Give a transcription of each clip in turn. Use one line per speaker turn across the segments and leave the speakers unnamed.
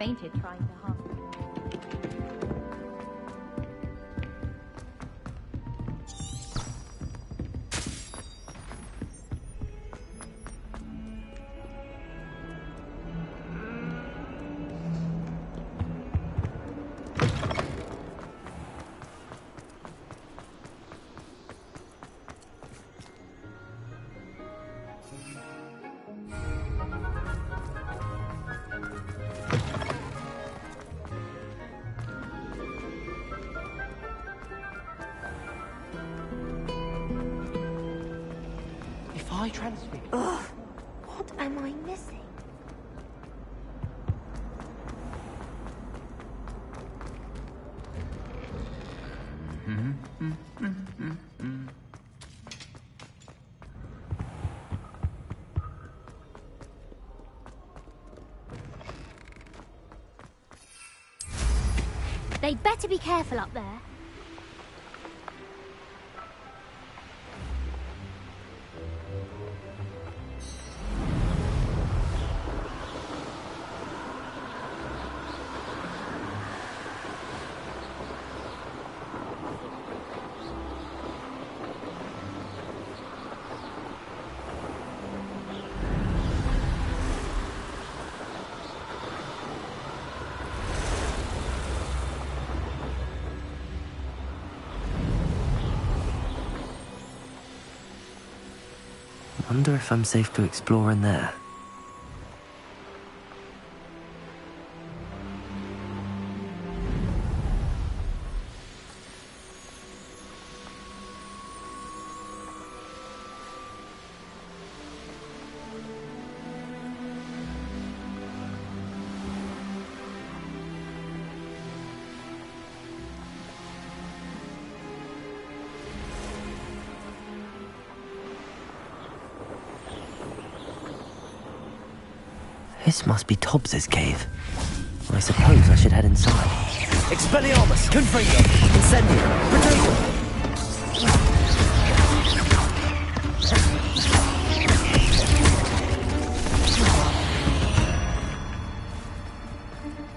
fainted trying to hunt.
Ugh, what am I missing?
They'd better be careful up there.
Wonder if I'm safe to explore in there. This must be Tobbs's cave. I suppose I should head inside. Expelliarmus! Confringo! Incendio! Potato!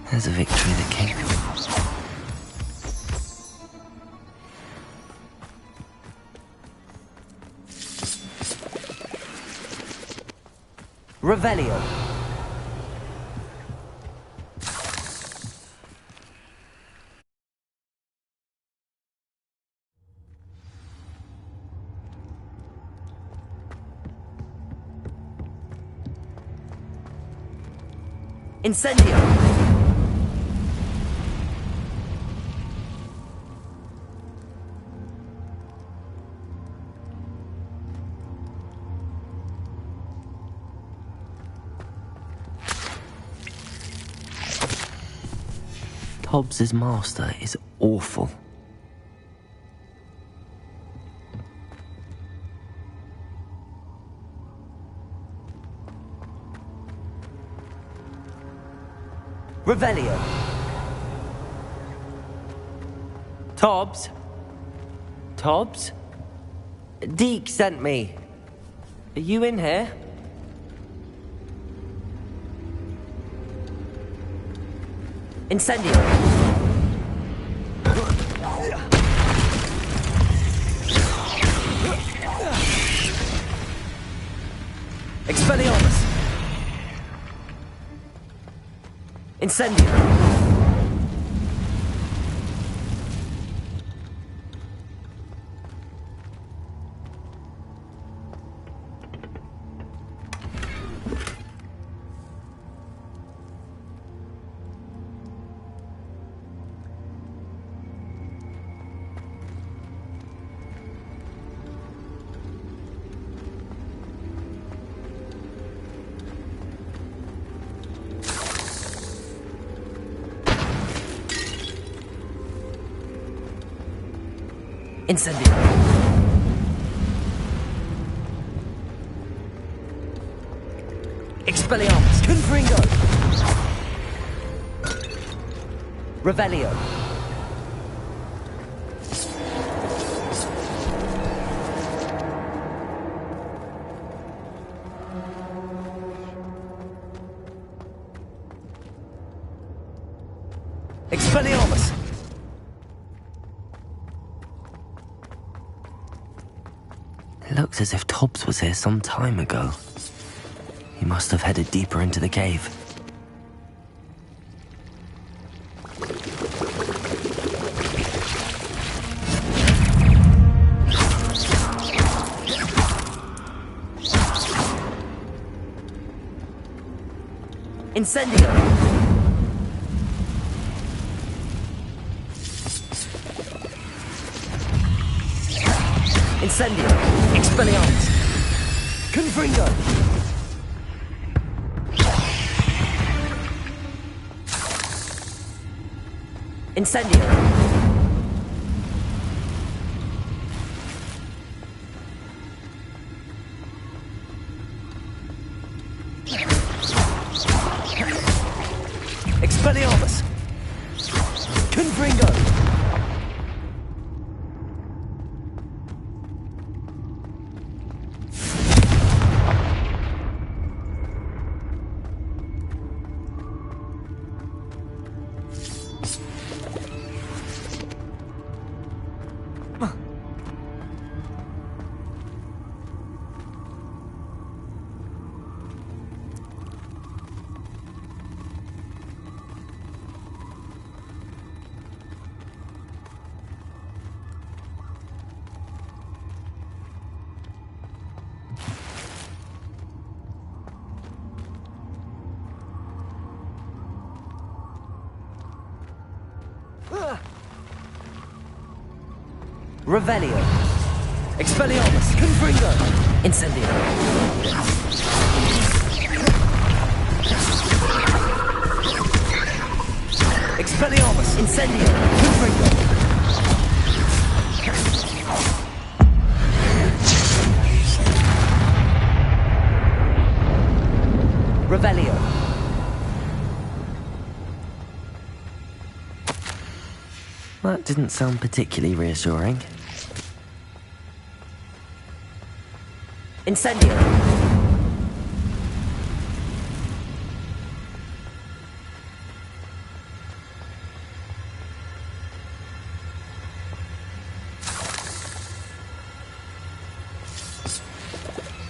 There's a victory that came. Revelio. Incendio! Tobbs's master is awful. Revelio. Tobbs? Tobbs? Deke sent me. Are you in here? Incendio. Expelliarmus. Incendio. Incendio. Expelliarmus. Confringo. Revelio. Expelliarmus! It looks as if Tobbs was here some time ago. He must have headed deeper into the cave. Incendio! Incendio! Expelliarmus! Confringo! Incendio! Expelliarmus! Confringo! Revelio. Expelliarmus. Confringo. Incendio. Expelliarmus. Incendio. Confringo. Revelio. That didn't sound particularly reassuring. Incendio!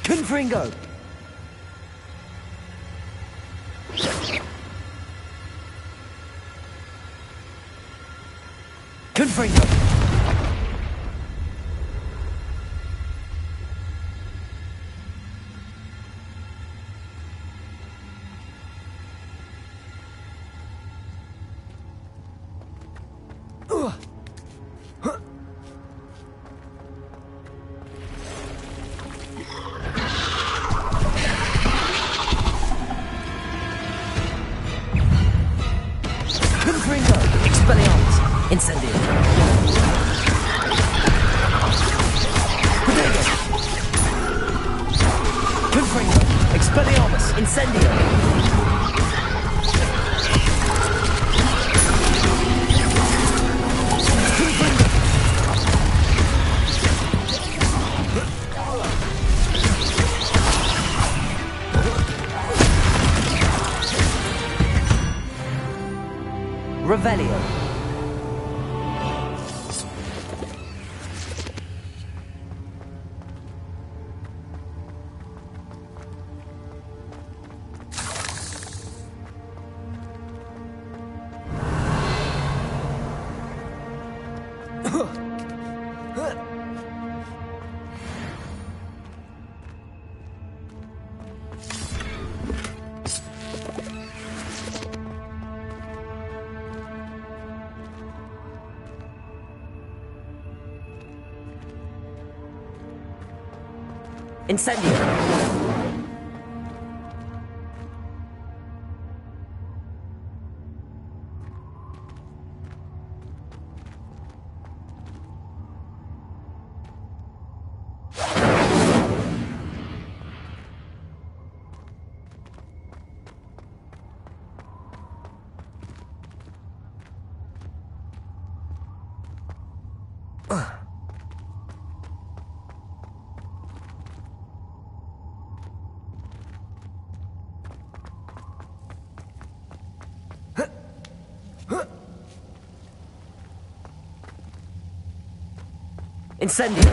Confringo! Confringo! Confringo! Expelliarmus! Incendio! Confringo! Expelliarmus! Incendio! Revelio. Incendio! Incendio!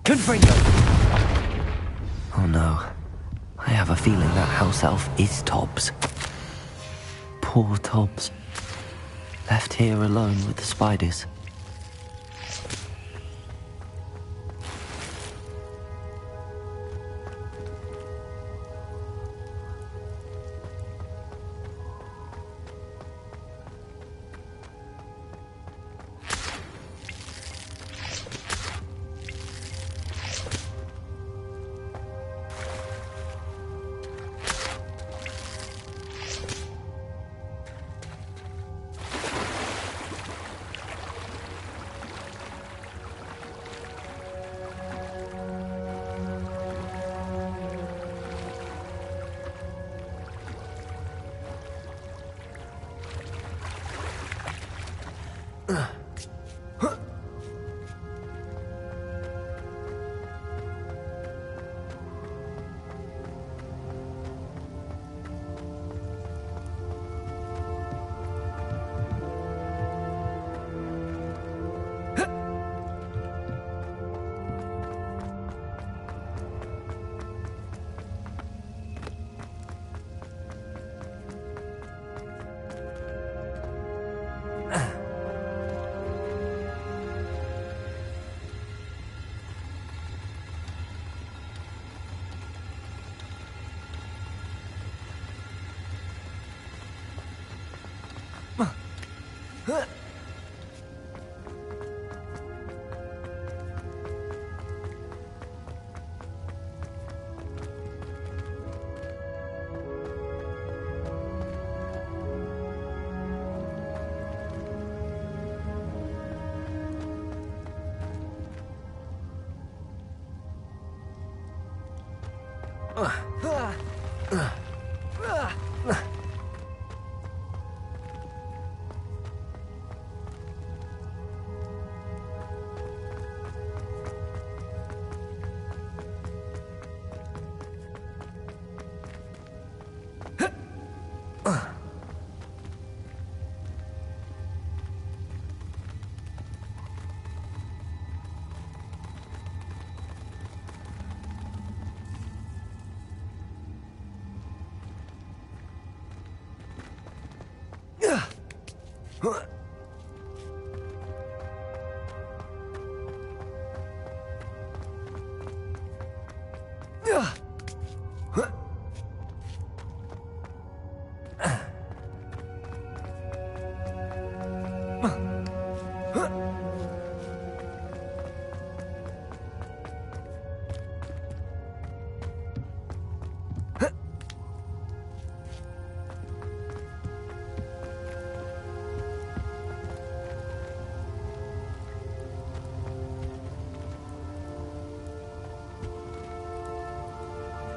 Confringo! Oh no. I have a feeling that house elf is Tobbs. Poor Tobbs. Left here alone with the spiders.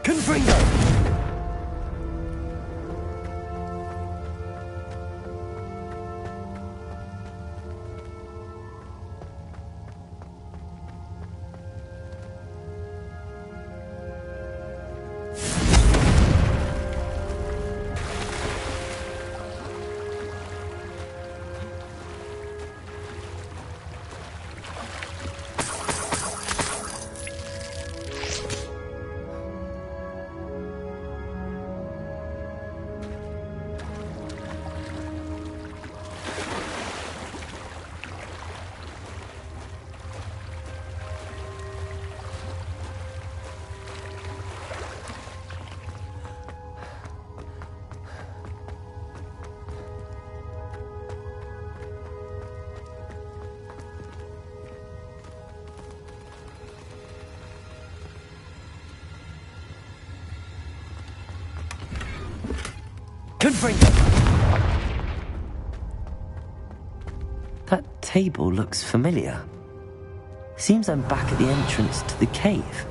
Confringo! Confringo! That table looks familiar. Seems I'm back at the entrance to the cave.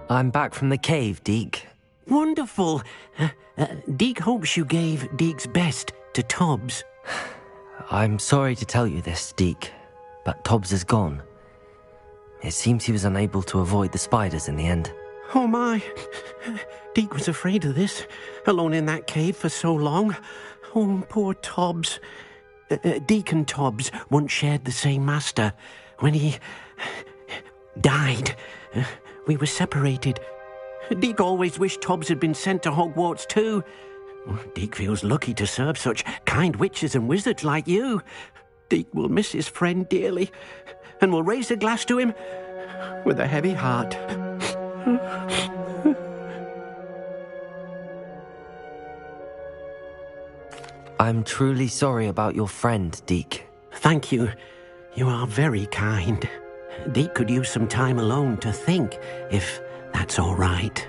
I'm back from the cave, Deke.
Wonderful. Deke hopes you gave Deke's best to Tobbs.
I'm sorry to tell you this, Deke, but Tobbs is gone. It seems he was unable to avoid the spiders in the end.
Oh my. Deke was afraid of this, alone in that cave for so long. Oh, poor Tobbs. Deke and Tobbs once shared the same master. When he died, we were separated. Deke always wished Tobbs had been sent to Hogwarts too. Deke feels lucky to serve such kind witches and wizards like you. Deke will miss his friend dearly, and will raise a glass to him with a heavy heart.
I'm truly sorry about your friend, Deke.
Thank you. You are very kind. Deke could use some time alone to think, if that's all right.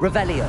Revelio.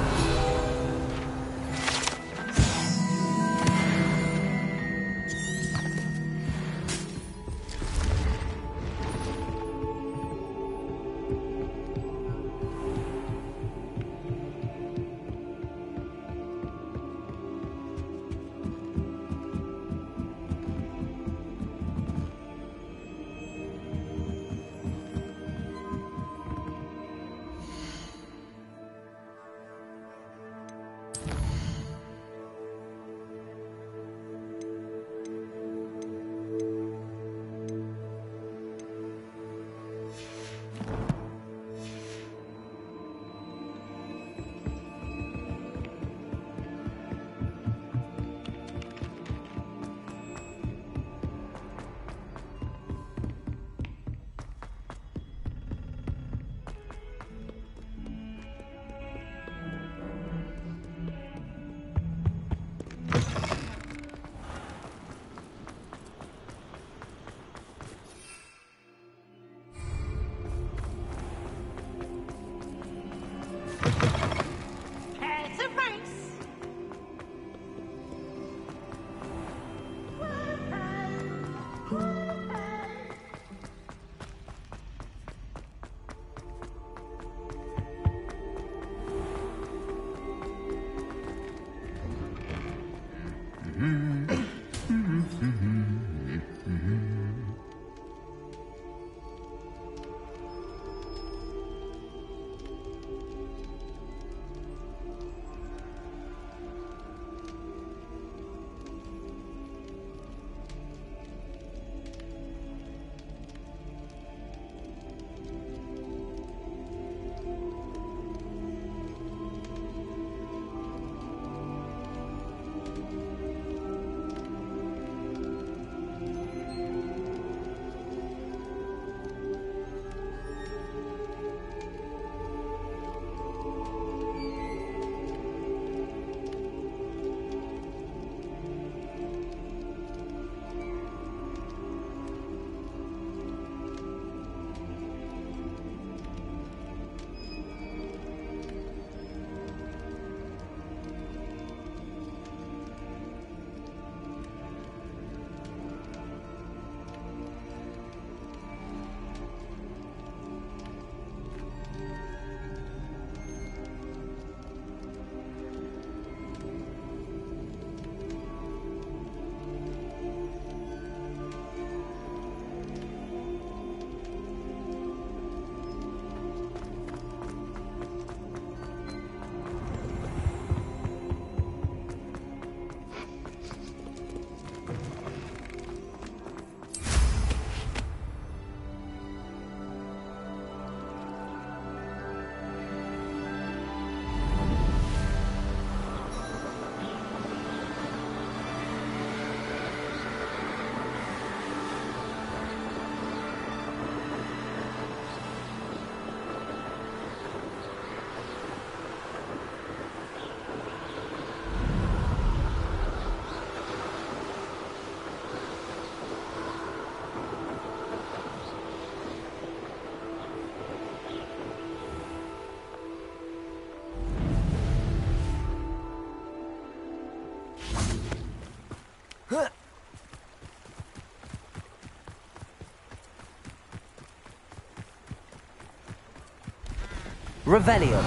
Revelio.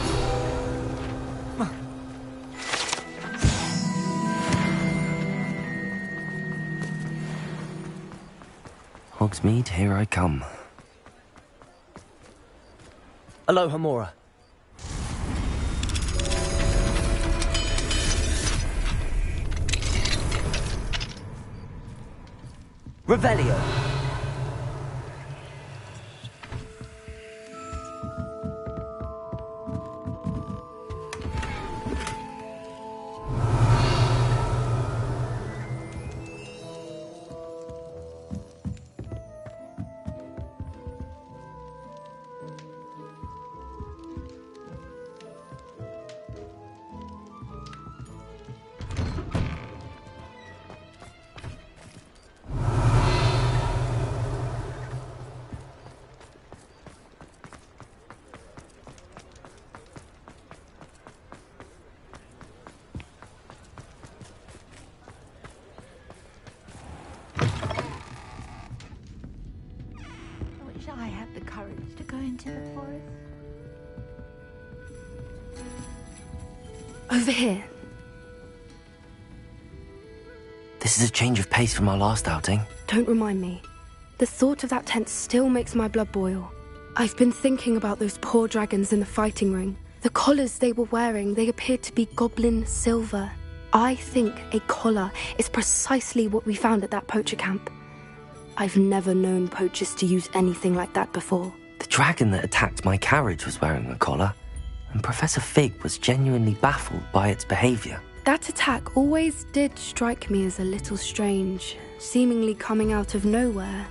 Hogsmeade, here I come.
Aloha, Mora.
Revelio.
I had the courage to go into the forest.
Over here.
This is a change of pace from our last outing.
Don't remind me. The thought of that tent still makes my blood boil. I've been thinking about those poor dragons in the fighting ring. The collars they were wearing, they appeared to be goblin silver. I think a collar is precisely what we found at that poacher camp. I've never known poachers to use anything like that before.
The dragon that attacked my carriage was wearing a collar, and Professor Fig was genuinely baffled by its behavior.
That attack always did strike me as a little strange, seemingly coming out of nowhere.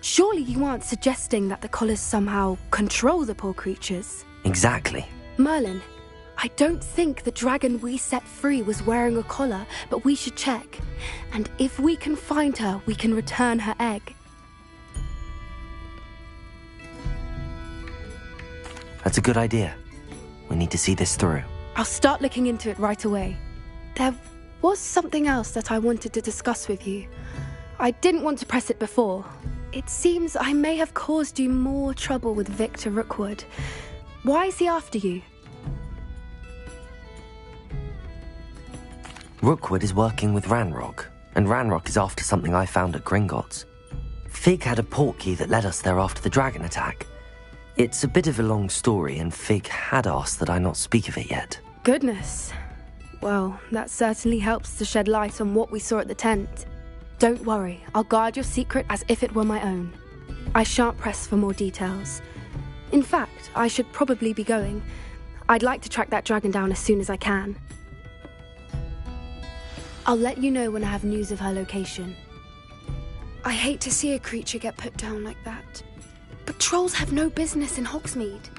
Surely you aren't suggesting that the collars somehow control the poor creatures?
Exactly.
Merlin, I don't think the dragon we set free was wearing a collar, but we should check. And if we can find her, we can return her egg.
That's a good idea. We need to see this through.
I'll start looking into it right away. There was something else that I wanted to discuss with you. I didn't want to press it before. It seems I may have caused you more trouble with Victor Rookwood. Why is he after you?
Rookwood is working with Ranrock, and Ranrock is after something I found at Gringotts. Fig had a portkey that led us there after the dragon attack. It's a bit of a long story, and Fig had asked that I not speak of it yet.
Goodness. Well, that certainly helps to shed light on what we saw at the tent. Don't worry, I'll guard your secret as if it were my own. I shan't press for more details. In fact, I should probably be going. I'd like to track that dragon down as soon as I can. I'll let you know when I have news of her location. I hate to see a creature get put down like that. But trolls have no business in Hogsmeade.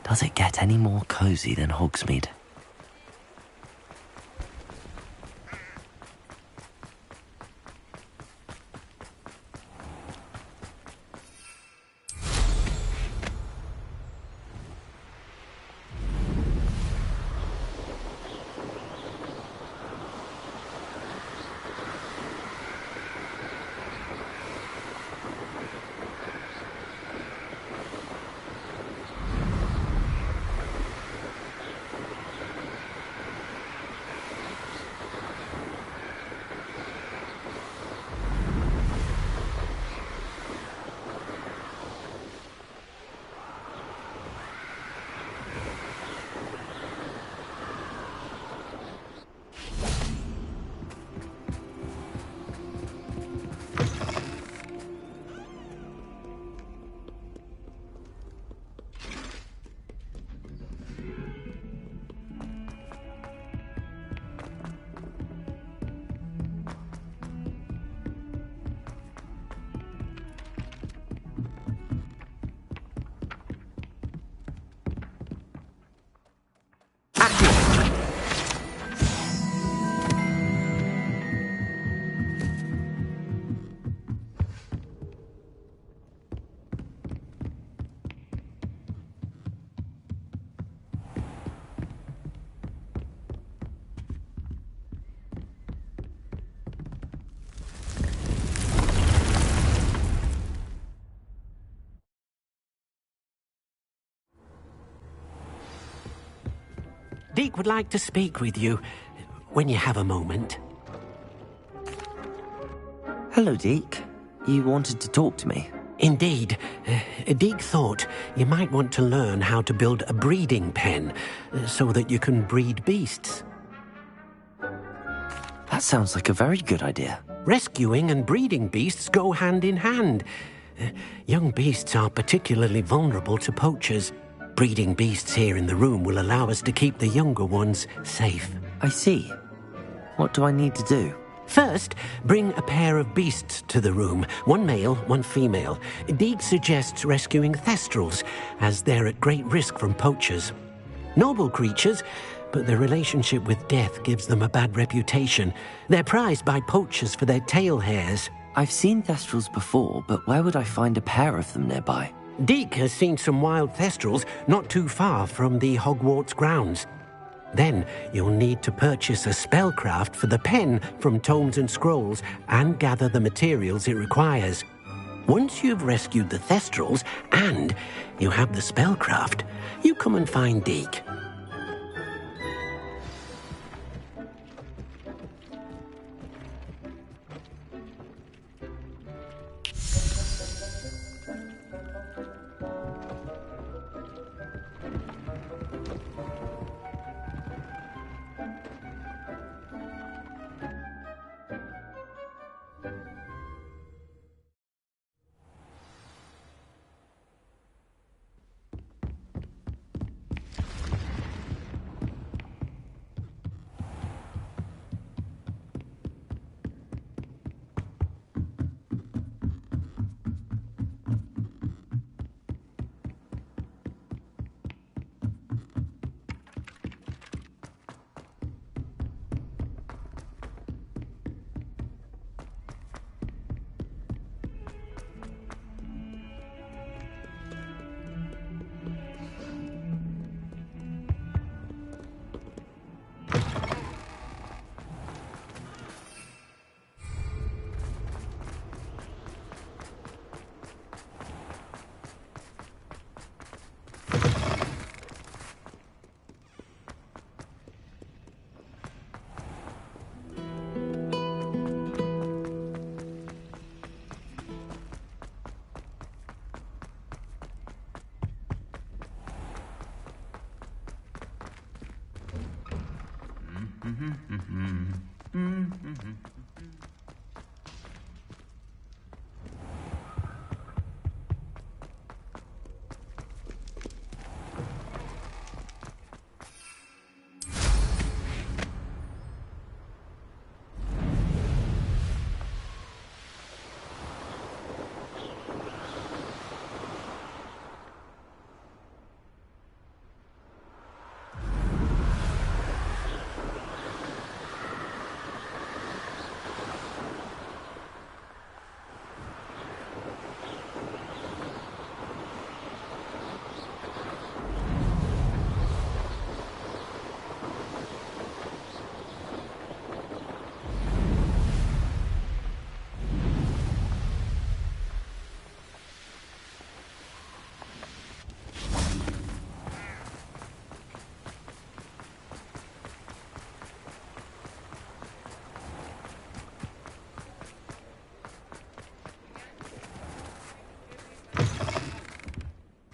Does it get any more cozy than Hogsmeade?
Deek would like to speak with you when you have a moment.
Hello, Deke. You wanted to talk to me?
Indeed. Deek thought you might want to learn how to build a breeding pen so that you can breed beasts.
That sounds like a very good idea.
Rescuing and breeding beasts go hand in hand. Young beasts are particularly vulnerable to poachers. Breeding beasts here in the room will allow us to keep the younger ones safe.
I see. What do I need to do?
First, bring a pair of beasts to the room. One male, one female. Deek suggests rescuing thestrals, as they're at great risk from poachers. Noble creatures, but their relationship with death gives them a bad reputation. They're prized by poachers for their tail hairs.
I've seen thestrals before, but where would I find a pair of them nearby?
Deek has seen some wild thestrals not too far from the Hogwarts grounds. Then you'll need to purchase a spellcraft for the pen from Tomes and Scrolls and gather the materials it requires. Once you've rescued the Thestrals and you have the spellcraft, you come and find Deke.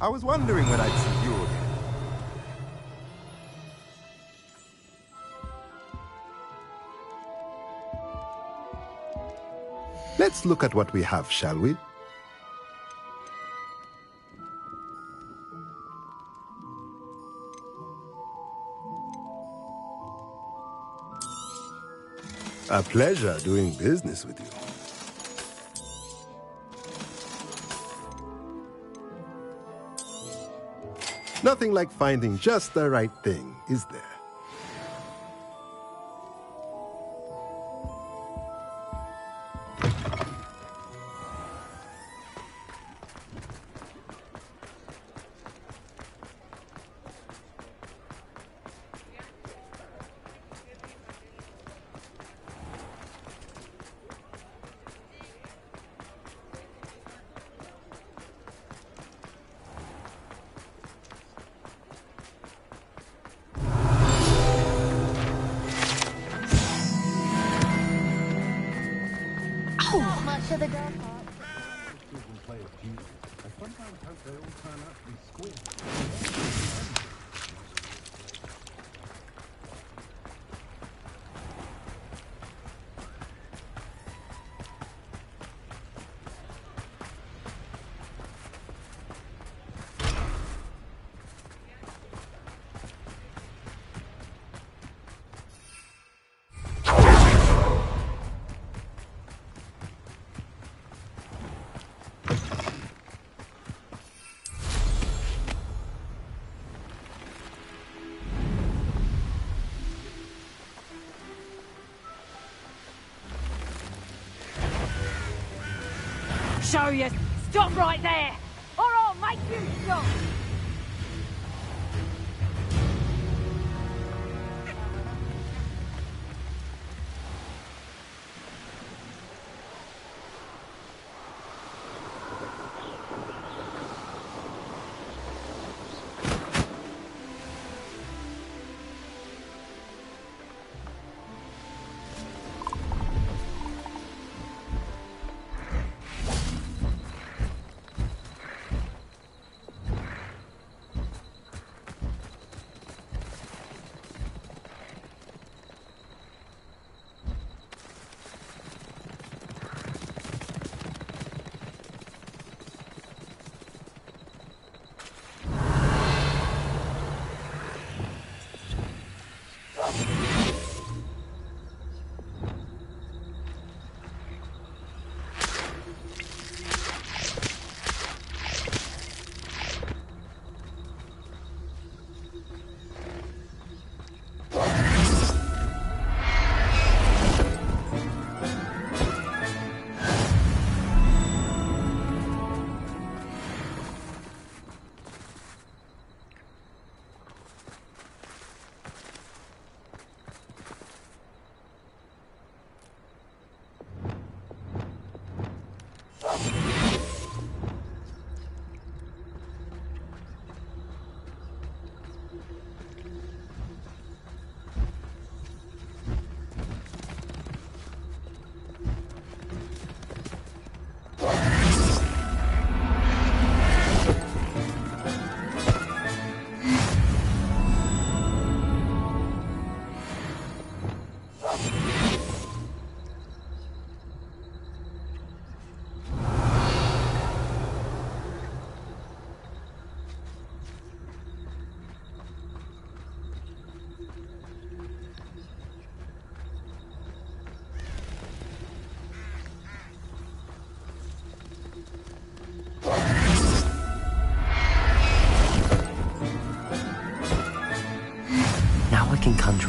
I was wondering when I'd see you again. Let's look at what we have, shall we? A pleasure doing business with you. Nothing like finding just the right thing, is there?
Show you. Stop right there, or I'll make you stop.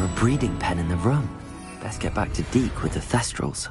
for a breeding pen in the room. Best get back to Deke with the Thestrals.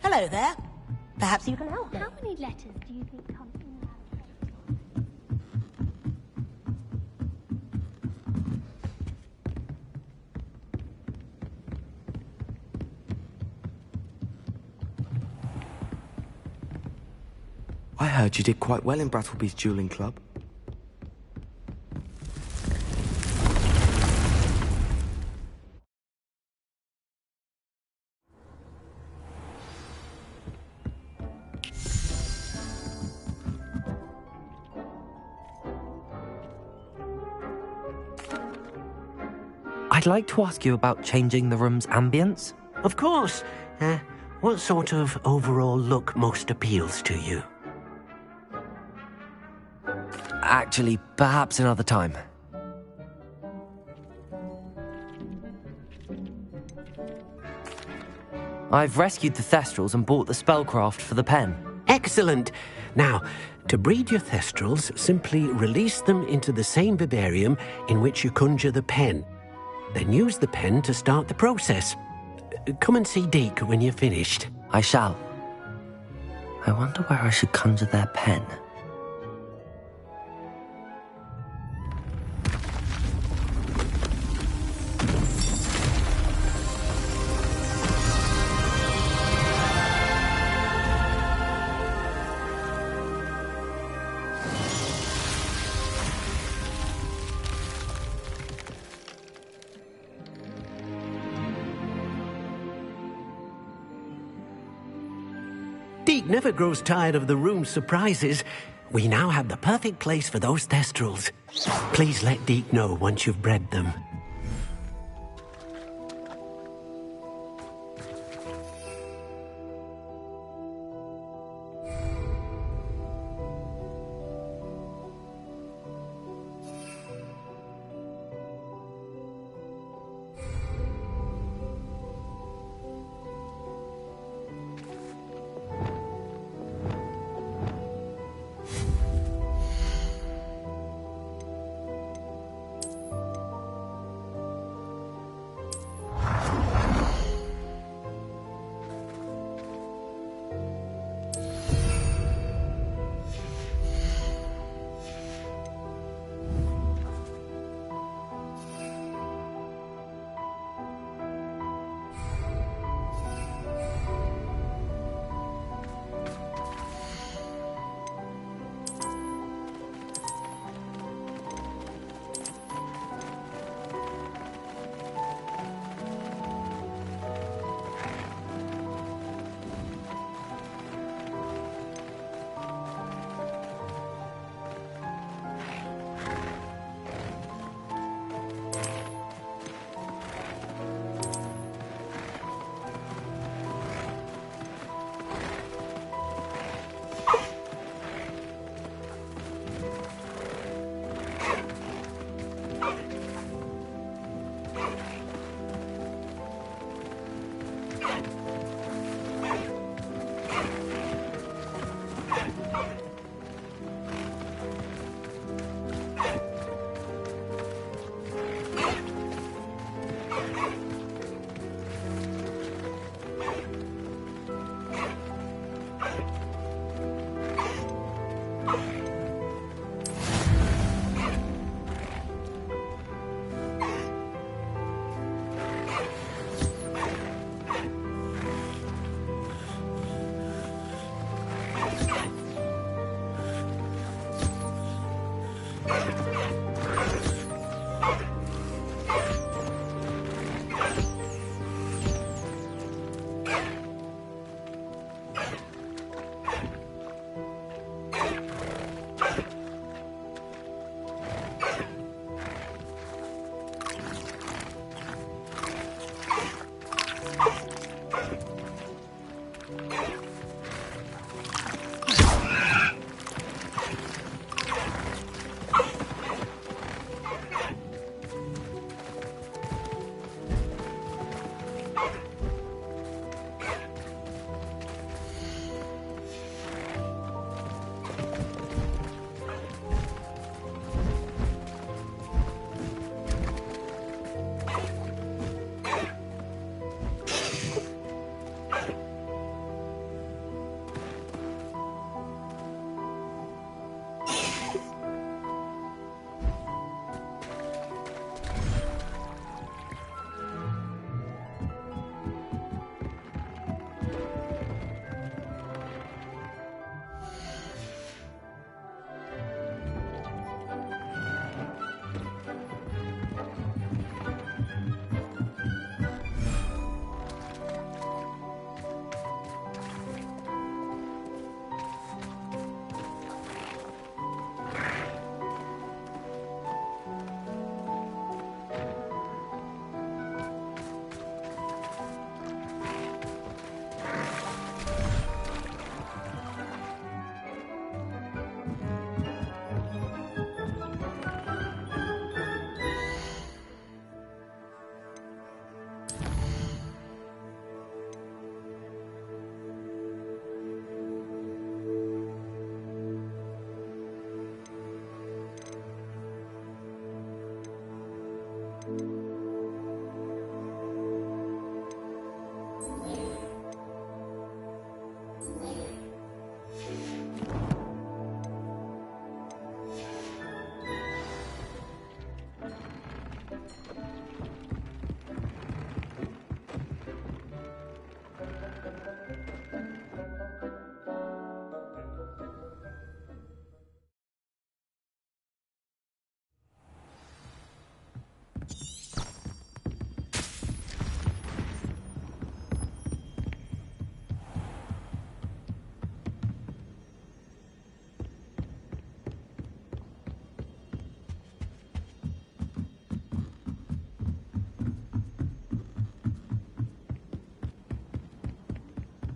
Hello there. Perhaps you can help me.
How many letters do you think come in that?
I heard you did quite well in Brattleby's dueling club.
I'd like to ask you about changing the room's ambience.
Of course. What sort of overall look most appeals to you?
Actually, perhaps another time. I've rescued the Thestrals and bought the spellcraft for the pen.
Excellent. Now, to breed your Thestrals, simply release them into the same vivarium in which you conjure the pen. Then use the pen to start the process. Come and see Deke when you're finished.
I shall. I wonder where I should conjure their pen.
Deke never grows tired of the room's surprises. We now have the perfect place for those Thestrals. Please let Deke know once you've bred them.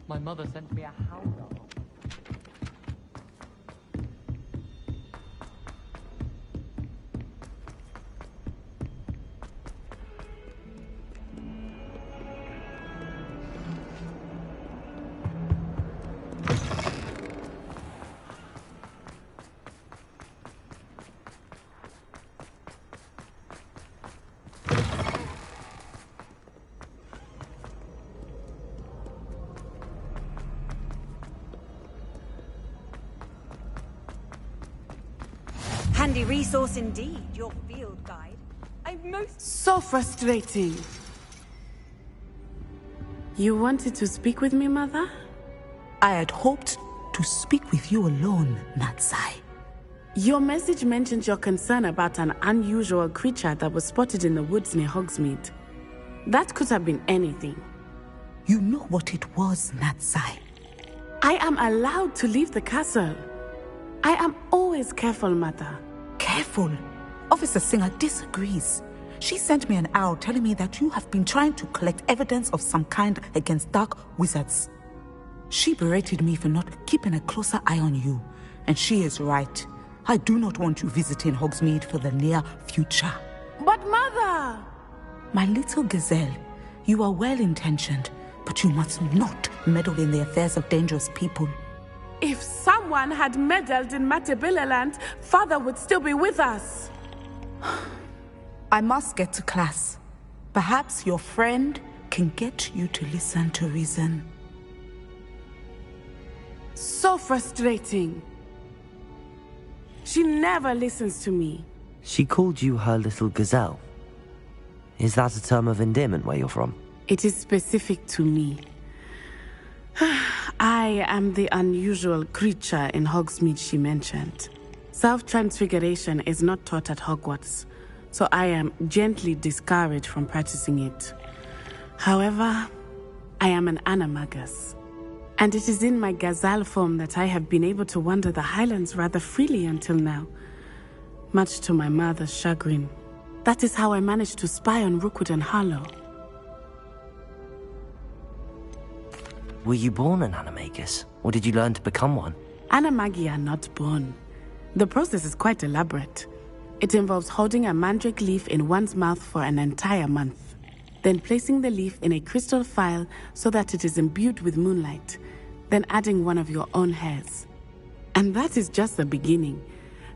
My mother sent me a howl owl.
Handy resource indeed, your field guide.
So frustrating. You wanted to speak with me, Mother?
I had hoped to speak with you alone, Natsai.
Your message mentioned your concern about an unusual creature that was spotted in the woods near Hogsmeade. That could have been anything.
You know what it was, Natsai.
I am allowed to leave the castle. I am always careful, Mother.
Careful. Officer Singer disagrees. She sent me an owl telling me that you have been trying to collect evidence of some kind against dark wizards. She berated me for not keeping a closer eye on you, and she is right. I do not want you visiting Hogsmeade for the near future.
But Mother!
My little gazelle, you are well-intentioned, but you must not meddle in the affairs of dangerous people.
If someone had meddled in Matabeleland, Father would still be with us.
I must get to class. Perhaps your friend can get you to listen to reason.
So frustrating. She never listens to me.
She called you her little gazelle. Is that a term of endearment where you're from?
It is specific to me. I am the unusual creature in Hogsmeade she mentioned. Self-transfiguration is not taught at Hogwarts, so I am gently discouraged from practicing it. However, I am an animagus, and it is in my gazelle form that I have been able to wander the Highlands rather freely until now, much to my mother's chagrin. That is how I managed to spy on Rookwood and Harlow.
Were you born an animagus, or did you learn to become one?
Animagi are not born. The process is quite elaborate. It involves holding a mandrake leaf in one's mouth for an entire month, then placing the leaf in a crystal phial so that it is imbued with moonlight, then adding one of your own hairs. And that is just the beginning.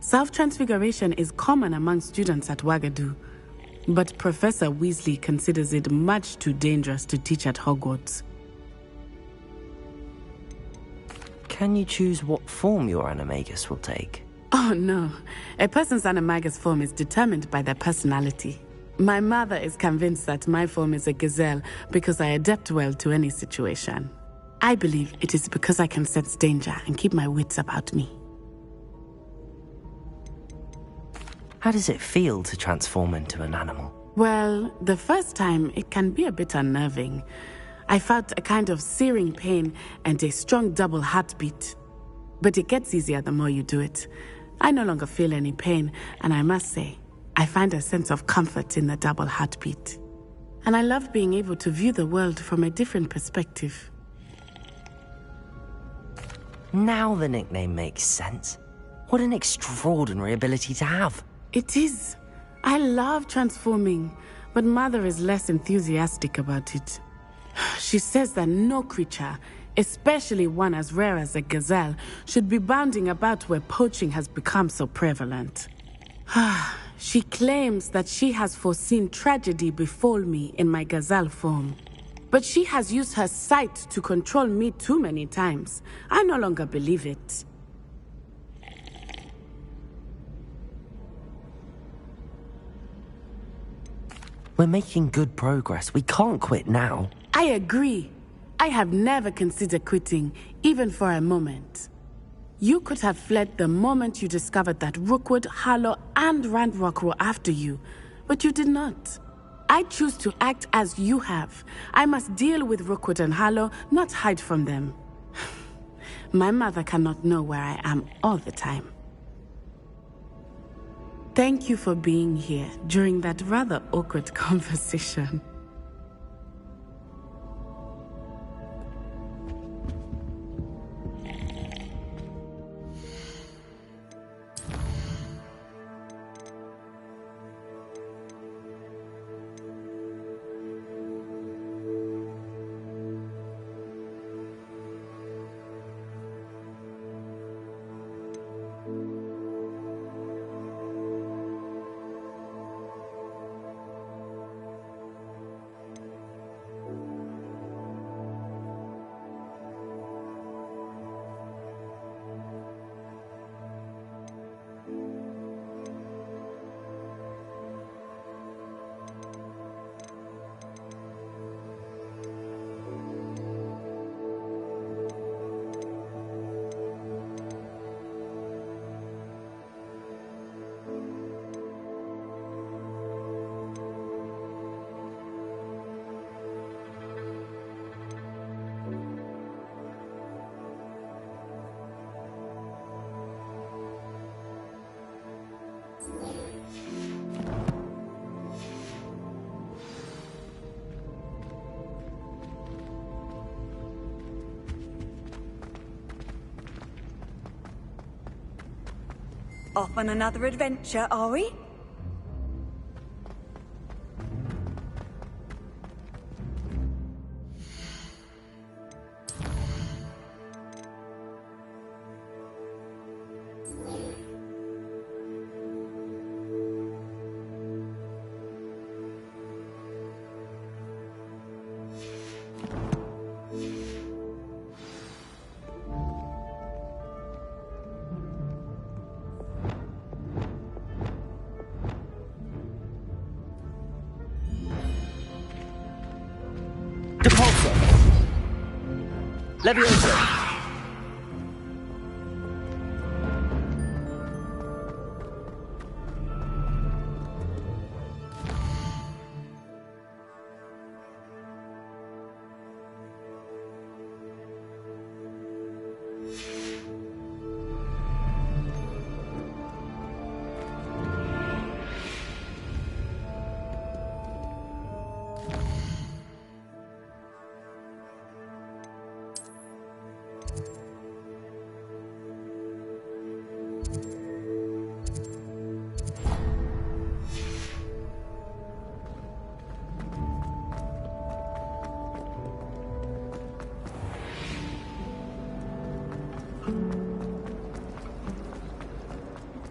Self-transfiguration is common among students at Wagadu, but Professor Weasley considers it much too dangerous to teach at Hogwarts.
Can you choose what form your animagus will take?
Oh no, a person's animagus form is determined by their personality. My mother is convinced that my form is a gazelle because I adapt well to any situation. I believe it is because I can sense danger and keep my wits about me.
How does it feel to transform into an animal?
Well, the first time it can be a bit unnerving. I felt a kind of searing pain and a strong double heartbeat. But it gets easier the more you do it. I no longer feel any pain, and I must say, I find a sense of comfort in the double heartbeat. And I love being able to view the world from a different perspective.
Now the nickname makes sense. What an extraordinary ability to have.
It is. I love transforming, but Mother is less enthusiastic about it. She says that no creature, especially one as rare as a gazelle, should be bounding about where poaching has become so prevalent. She claims that she has foreseen tragedy befall me in my gazelle form. But she has used her sight to control me too many times. I no longer believe it.
We're making good progress. We can't quit now.
I agree. I have never considered quitting, even for a moment. You could have fled the moment you discovered that Rookwood, Harlow, and Randrock were after you, but you did not. I choose to act as you have. I must deal with Rookwood and Harlow, not hide from them. My mother cannot know where I am all the time. Thank you for being here during that rather awkward conversation.
Off on another adventure, are we?
Leviosa!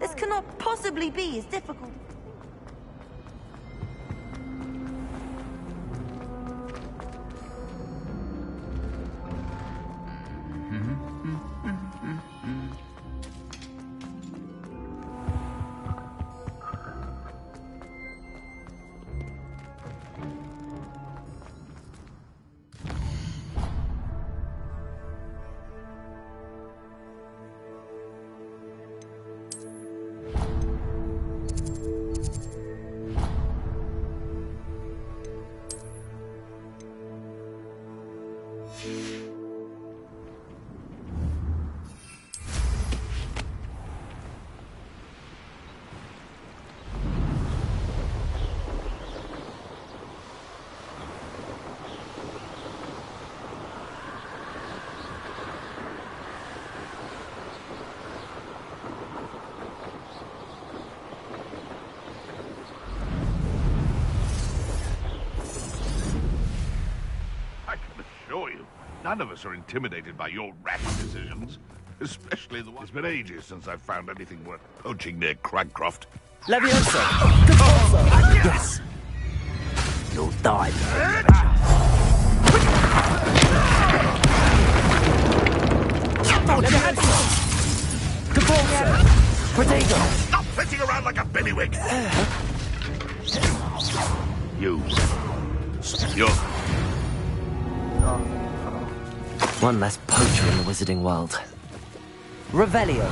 This cannot possibly be as difficult.
None of us are intimidated by your rash decisions, especially the one. It's been ages since I've found anything worth poaching near Cragcroft.
Leviosa! Yes! You'll die.
Stop flitting around like a billywig! You're...
One less poacher in the wizarding world. Revelio.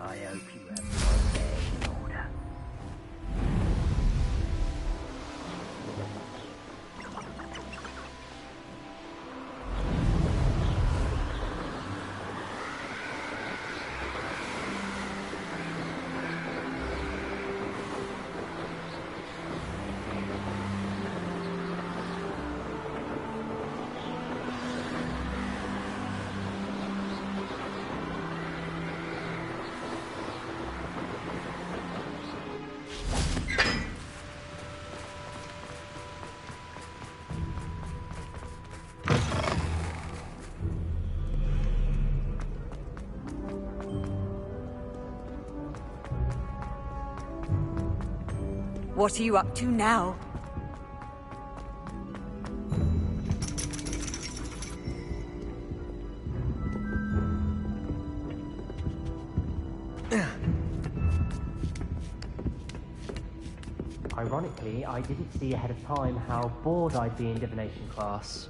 I hope you have my day in order.
What are you up to now?
Ironically, I didn't see ahead of time how bored I'd be in divination class.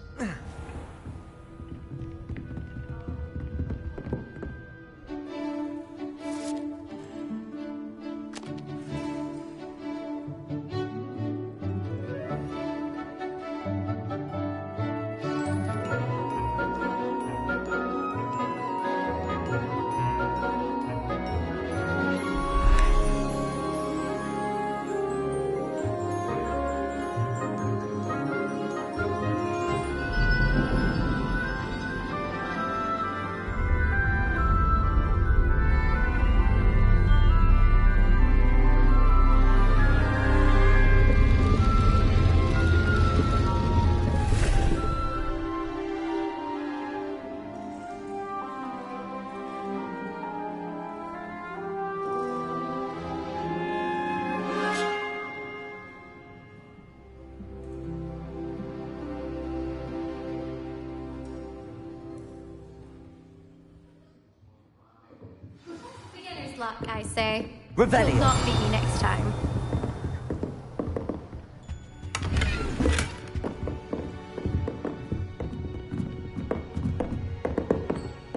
Beginner's luck, I say.
Revelio.
You'll not beat me next time.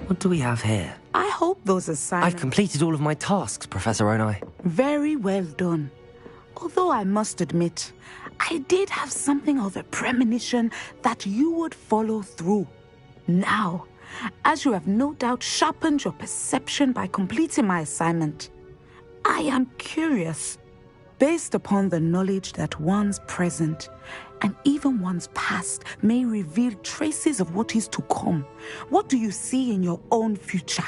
What do we have here?
I hope those assignments...
I've completed all of my tasks, Professor Onai.
Very well done. Although I must admit, I did have something of a premonition that you would follow through. Now, as you have no doubt sharpened your perception by completing my assignment, I am curious, based upon the knowledge that one's present and even one's past may reveal traces of what is to come. What do you see in your own future?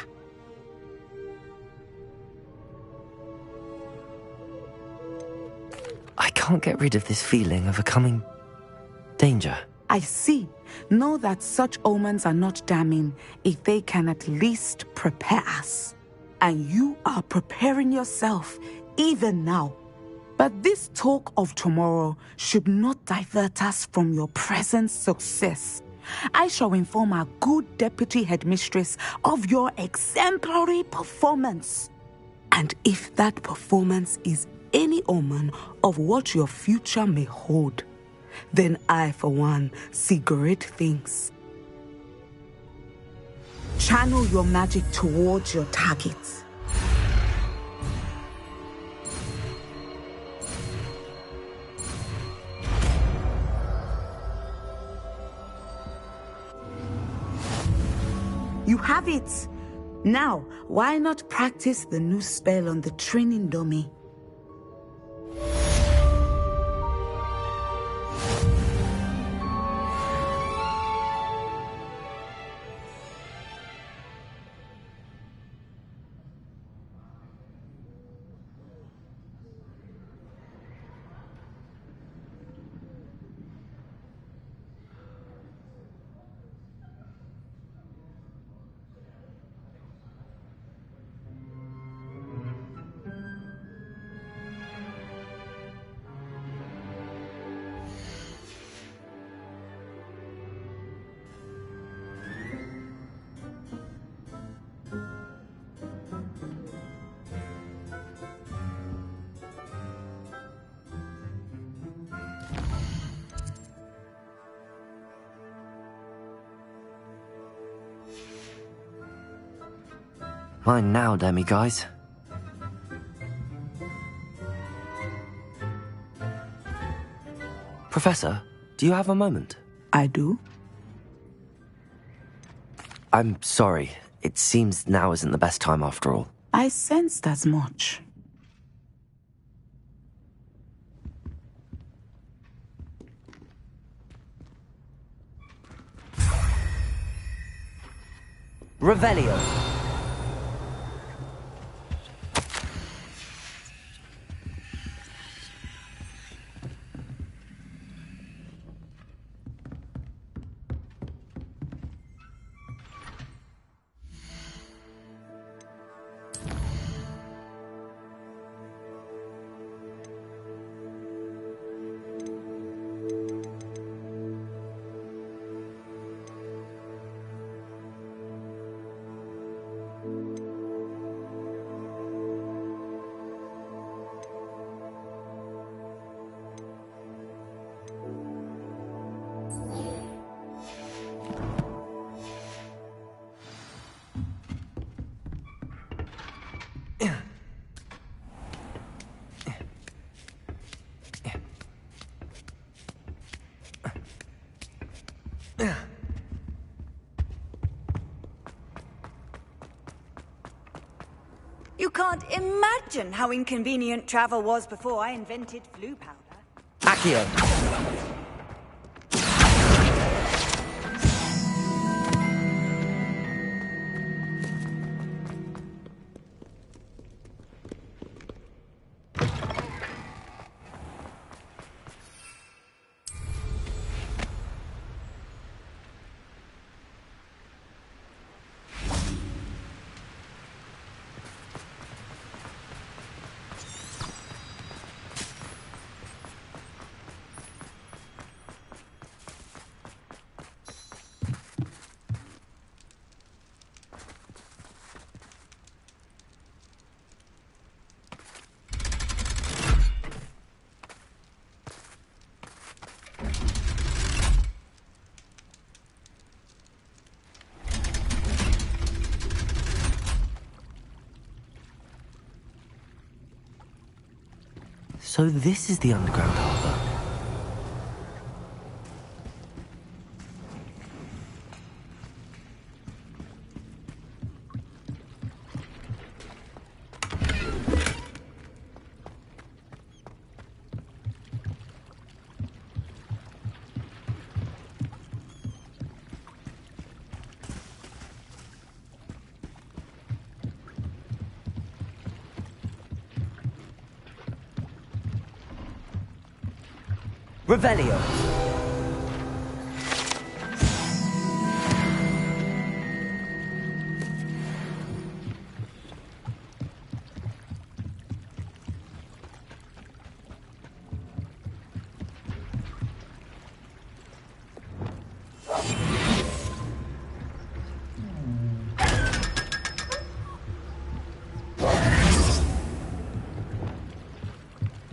I can't get rid of this feeling of a coming danger.
I see. Know that such omens are not damning if they can at least prepare us. And you are preparing yourself, even now. But this talk of tomorrow should not divert us from your present success. I shall inform our good deputy headmistress of your exemplary performance. And if that performance is any omen of what your future may hold, then I, for one, see great things. Channel your magic towards your targets. You have it. Now, why not practice the new spell on the training dummy?
Mine now, demi-guys. Professor, do you have a moment?
I do.
I'm sorry. It seems now isn't the best time after all.
I sensed as much.
Revelio.
You can't imagine how inconvenient travel was before I invented flu powder.
Accio. So this is the underground harbour. Revelio.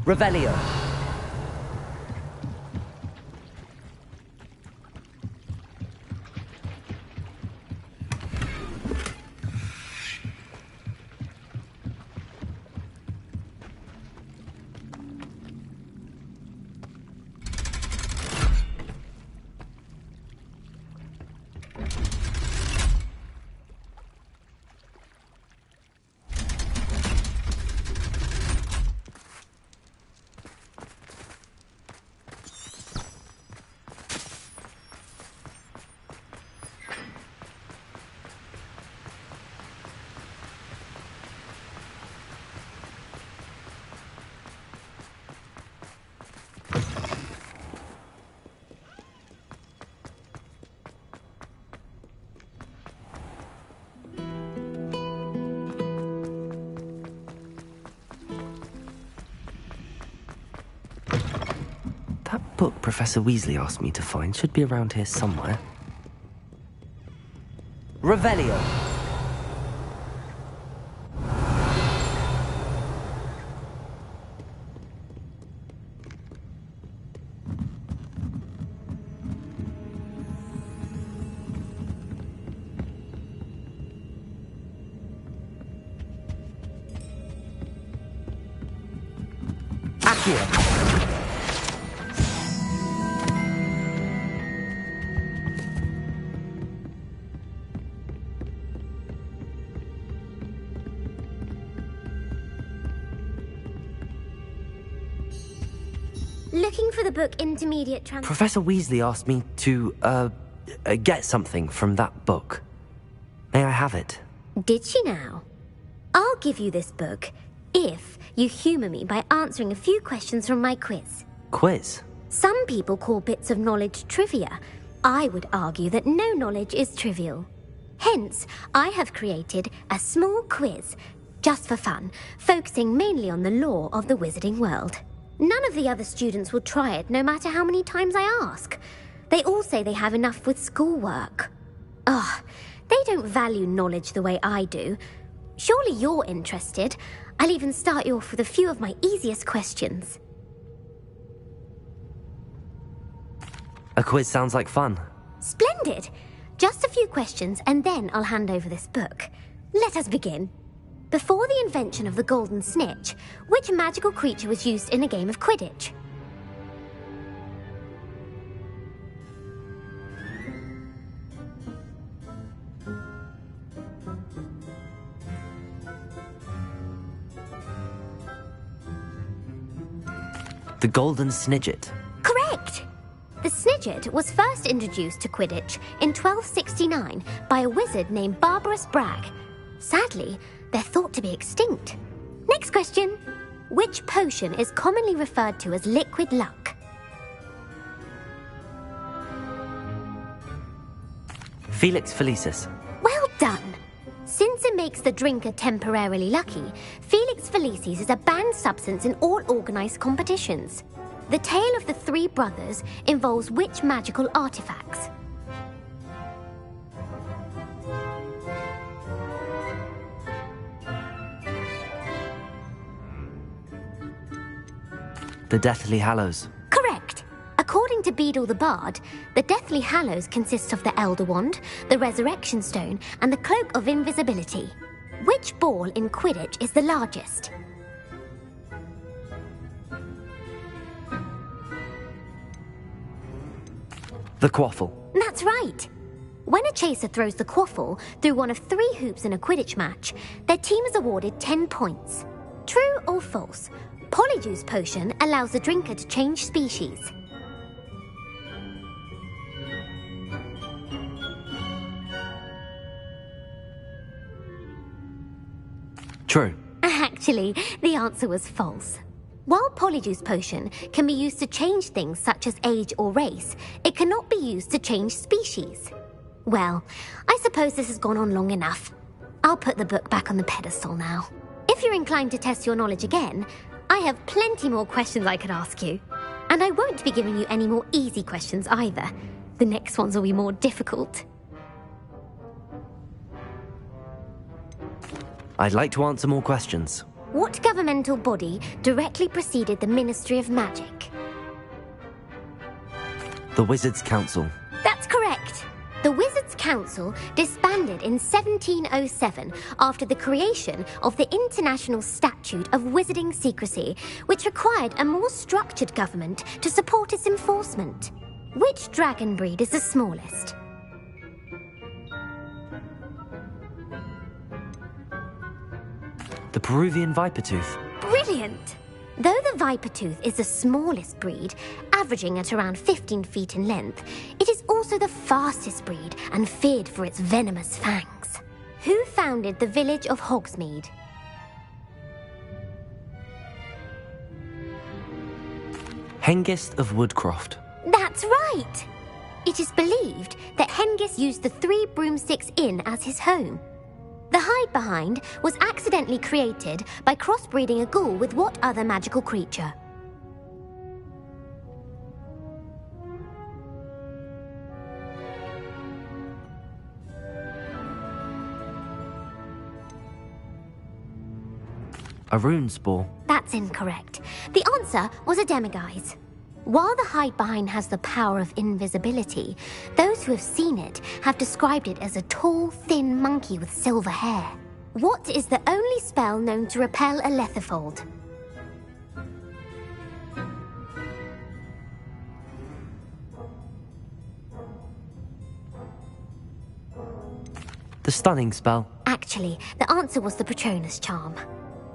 Revelio. That book Professor Weasley asked me to find should be around here somewhere. Revelio. here.
Looking for the book Intermediate
Professor Weasley asked me to, get something from that book. May I have it?
Did she now? I'll give you this book if you humour me by answering a few questions from my quiz.
Quiz?
Some people call bits of knowledge trivia. I would argue that no knowledge is trivial. Hence, I have created a small quiz, just for fun, focusing mainly on the lore of the wizarding world. None of the other students will try it, no matter how many times I ask. They all say they have enough with schoolwork. Ugh, they don't value knowledge the way I do. Surely you're interested. I'll even start you off with a few of my easiest questions.
A quiz sounds like fun.
Splendid! Just a few questions, and then I'll hand over this book. Let us begin. Before the invention of the golden snitch, which magical creature was used in a game of Quidditch?
The golden snidget.
Correct! The snidget was first introduced to Quidditch in 1269 by a wizard named Barbarous Bragg. Sadly, they're thought to be extinct. Next question. Which potion is commonly referred to as liquid luck?
Felix Felicis.
Well done! Since it makes the drinker temporarily lucky, Felix Felicis is a banned substance in all organised competitions. The tale of the three brothers involves which magical artifacts?
The Deathly Hallows.
Correct! According to Beedle the Bard, the Deathly Hallows consists of the Elder Wand, the Resurrection Stone, and the Cloak of Invisibility. Which ball in Quidditch is the largest?
The Quaffle.
That's right! When a chaser throws the quaffle through one of 3 hoops in a Quidditch match, their team is awarded 10 points. True or false? Polyjuice potion allows the drinker to change species.
True.
Actually, the answer was false. While Polyjuice potion can be used to change things such as age or race, it cannot be used to change species. Well, I suppose this has gone on long enough. I'll put the book back on the pedestal now. If you're inclined to test your knowledge again, I have plenty more questions I could ask you. And I won't be giving you any more easy questions either. The next ones will be more difficult.
I'd like to answer more questions.
What governmental body directly preceded the Ministry of Magic?
The Wizards' Council.
That's correct. The Wizards' Council disbanded in 1707 after the creation of the International Statute of Wizarding Secrecy, which required a more structured government to support its enforcement. Which dragon breed is the smallest?
The Peruvian Vipertooth.
Brilliant! Though the Vipertooth is the smallest breed, averaging at around 15 feet in length, it is also the fastest breed and feared for its venomous fangs. Who founded the village of Hogsmeade?
Hengist of Woodcroft.
That's right! It is believed that Hengist used the 3 Broomsticks Inn as his home. The hide-behind was accidentally created by crossbreeding a ghoul with what other magical creature?
A rune spore.
That's incorrect. The answer was a demiguise. While the hide-behind has the power of invisibility, those who have seen it have described it as a tall, thin monkey with silver hair. What is the only spell known to repel a lethifold?
The stunning spell.
Actually, the answer was the Patronus charm.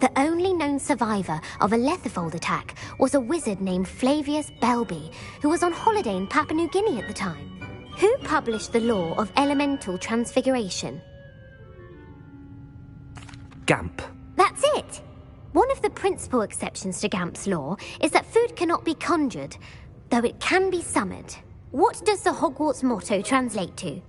The only known survivor of a Lethifold attack was a wizard named Flavius Belby, who was on holiday in Papua New Guinea at the time. Who published the law of elemental transfiguration?
Gamp.
That's it! One of the principal exceptions to Gamp's law is that food cannot be conjured, though it can be summoned. What does the Hogwarts motto translate to?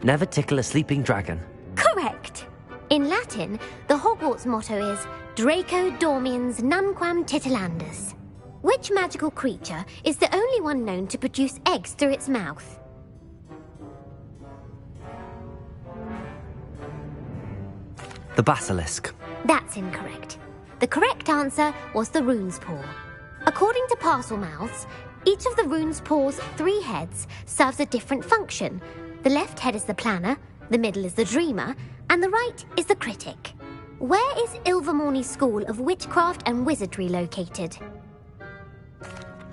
Never tickle a sleeping dragon.
Correct! In Latin, the Hogwarts motto is Draco Dormiens Nunquam Titilandus. Which magical creature is the only one known to produce eggs through its mouth?
The basilisk.
That's incorrect. The correct answer was the rune's paw. According to Parselmouths, each of the rune's paw's 3 heads serves a different function. The left head is the planner, the middle is the dreamer, and the right is the critic. Where is Ilvermorny School of Witchcraft and Wizardry located?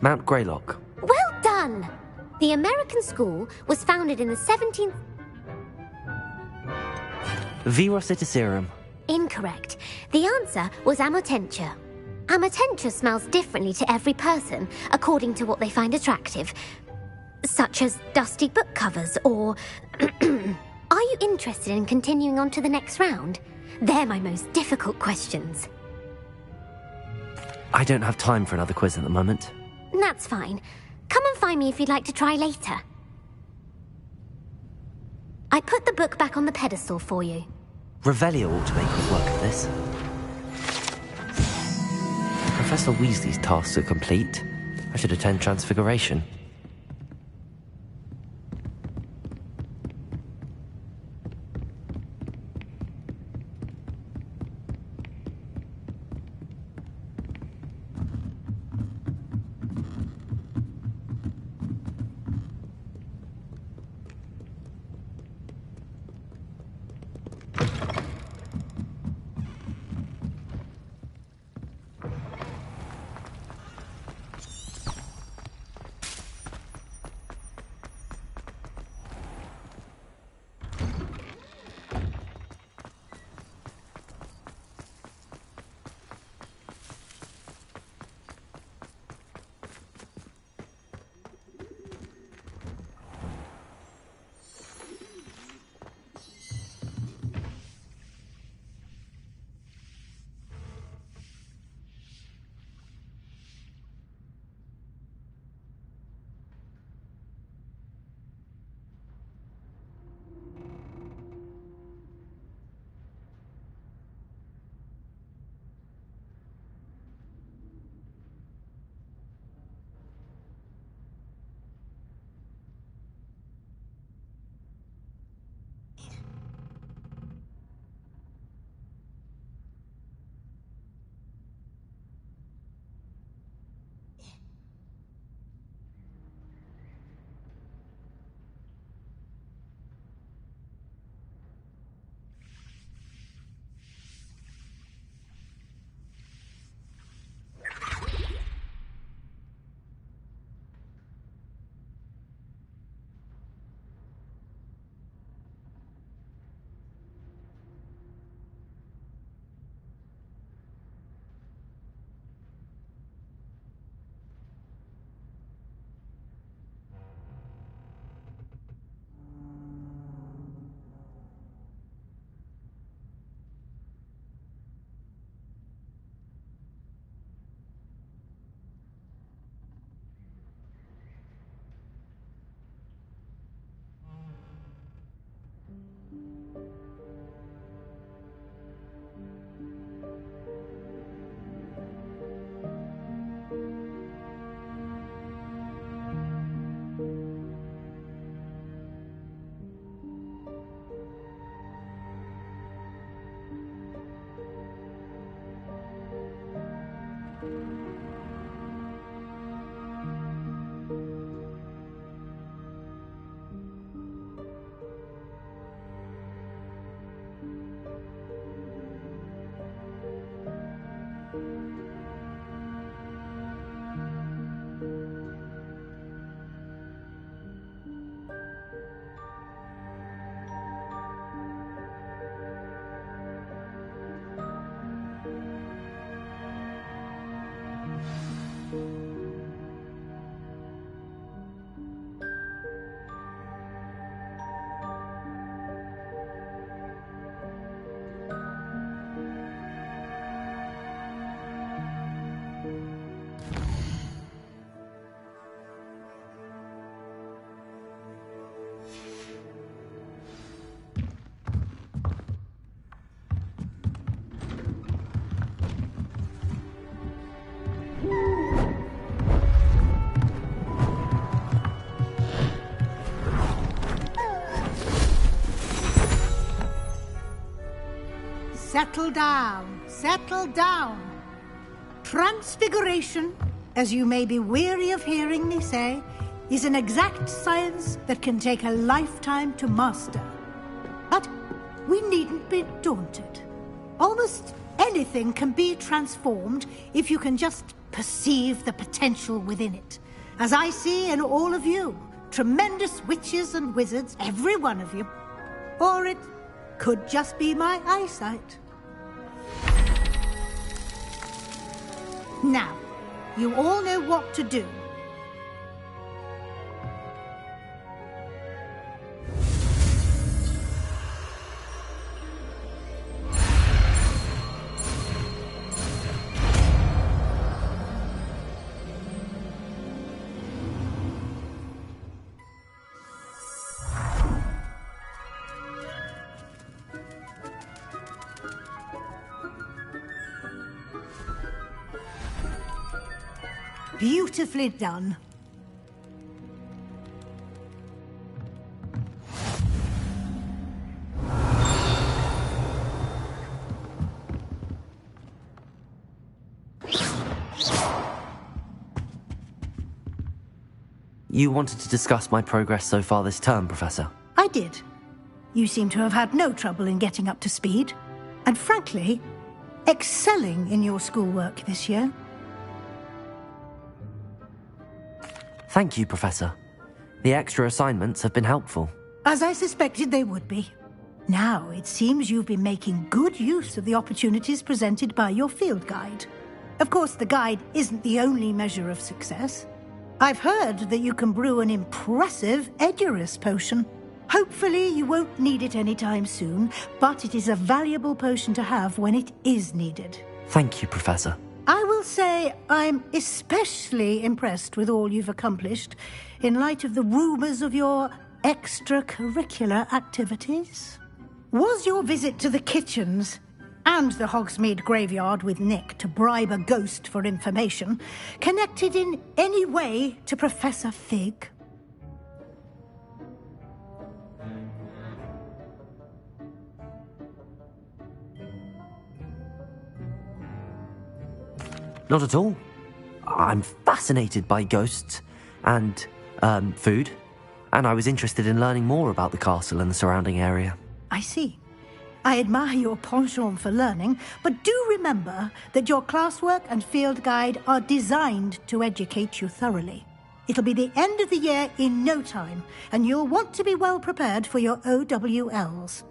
Mount Greylock.
Well done! The American school was founded in the 17th...
Vira Citicerum.
Incorrect. The answer was Amotentia. Amotentia smells differently to every person, according to what they find attractive, such as dusty book covers or... Are you interested in continuing on to the next round? They're my most difficult questions.
I don't have time for another quiz at the moment.
That's fine. Come and find me if you'd like to try later. I put the book back on the pedestal for you.
Revelio ought to make quick work of this. Professor Weasley's tasks are complete. I should attend Transfiguration.
settle down. Settle down. Transfiguration, as you may be weary of hearing me say, is an exact science that can take a lifetime to master. But we needn't be daunted. Almost anything can be transformed if you can just perceive the potential within it. As I see in all of you, tremendous witches and wizards, every one of you. Or it could just be my eyesight. Now, you all know what to do. Beautifully done.
You wanted to discuss my progress so far this term, Professor?
I did. You seem to have had no trouble in getting up to speed. And frankly, excelling in your schoolwork this year.
Thank you, Professor. The extra assignments have been helpful.
As I suspected they would be. Now, it seems you've been making good use of the opportunities presented by your field guide. Of course, the guide isn't the only measure of success. I've heard that you can brew an impressive Edurus potion. Hopefully, you won't need it anytime soon, but it is a valuable potion to have when it is needed.
Thank you, Professor.
I will say I'm especially impressed with all you've accomplished in light of the rumors of your extracurricular activities. Was your visit to the kitchens and the Hogsmeade graveyard with Nick to bribe a ghost for information connected in any way to Professor Fig?
Not at all. I'm fascinated by ghosts and, food, and I was interested in learning more about the castle and the surrounding area.
I see. I admire your penchant for learning, but do remember that your classwork and field guide are designed to educate you thoroughly. It'll be the end of the year in no time, and you'll want to be well prepared for your OWLs.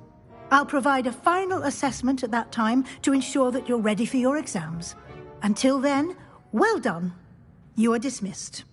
I'll provide a final assessment at that time to ensure that you're ready for your exams. Until then, well done. You are dismissed.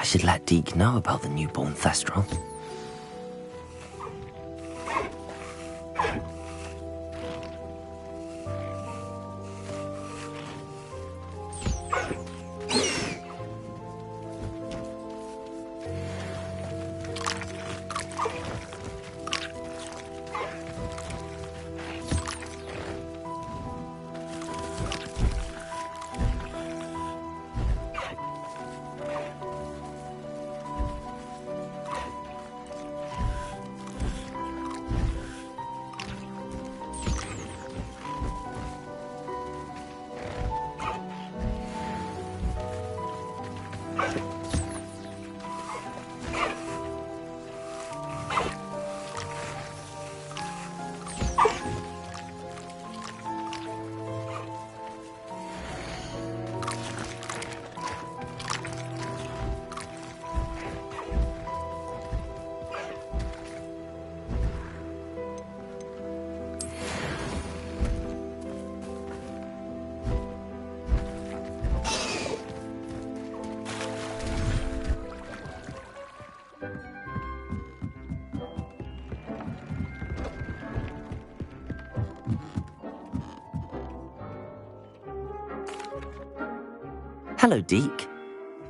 should let Deke know about the newborn Thestral. Hello, Deke.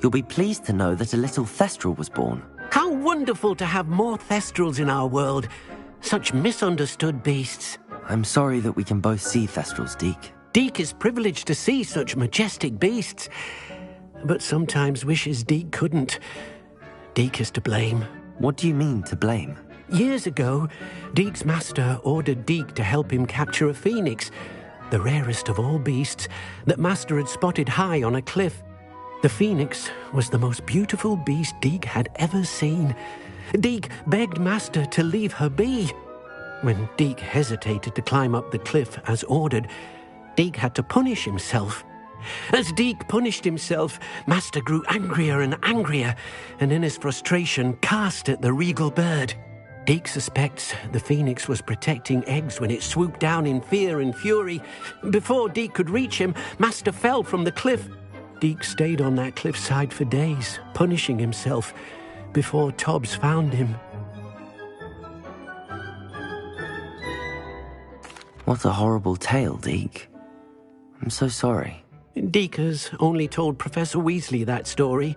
You'll be pleased to know that a little Thestral was born.
How wonderful to have more Thestrals in our world. Such misunderstood beasts.
I'm sorry that we can both see Thestrals, Deke.
Deke is privileged to see such majestic beasts, but sometimes wishes Deke couldn't. Deke is to blame.
What do you mean, to blame?
Years ago, Deke's master ordered Deke to help him capture a phoenix, the rarest of all beasts, that Master had spotted high on a cliff. The phoenix was the most beautiful beast Deke had ever seen. Deke begged Master to leave her be. When Deke hesitated to climb up the cliff as ordered, Deke had to punish himself. As Deke punished himself, Master grew angrier and angrier, and in his frustration cast at the regal bird. Deke suspects the phoenix was protecting eggs when it swooped down in fear and fury. Before Deke could reach him, Master fell from the cliff. Deke stayed on that cliffside for days, punishing himself, before Tobbs found him.
What a horrible tale, Deke. I'm so sorry.
Deke has only told Professor Weasley that story,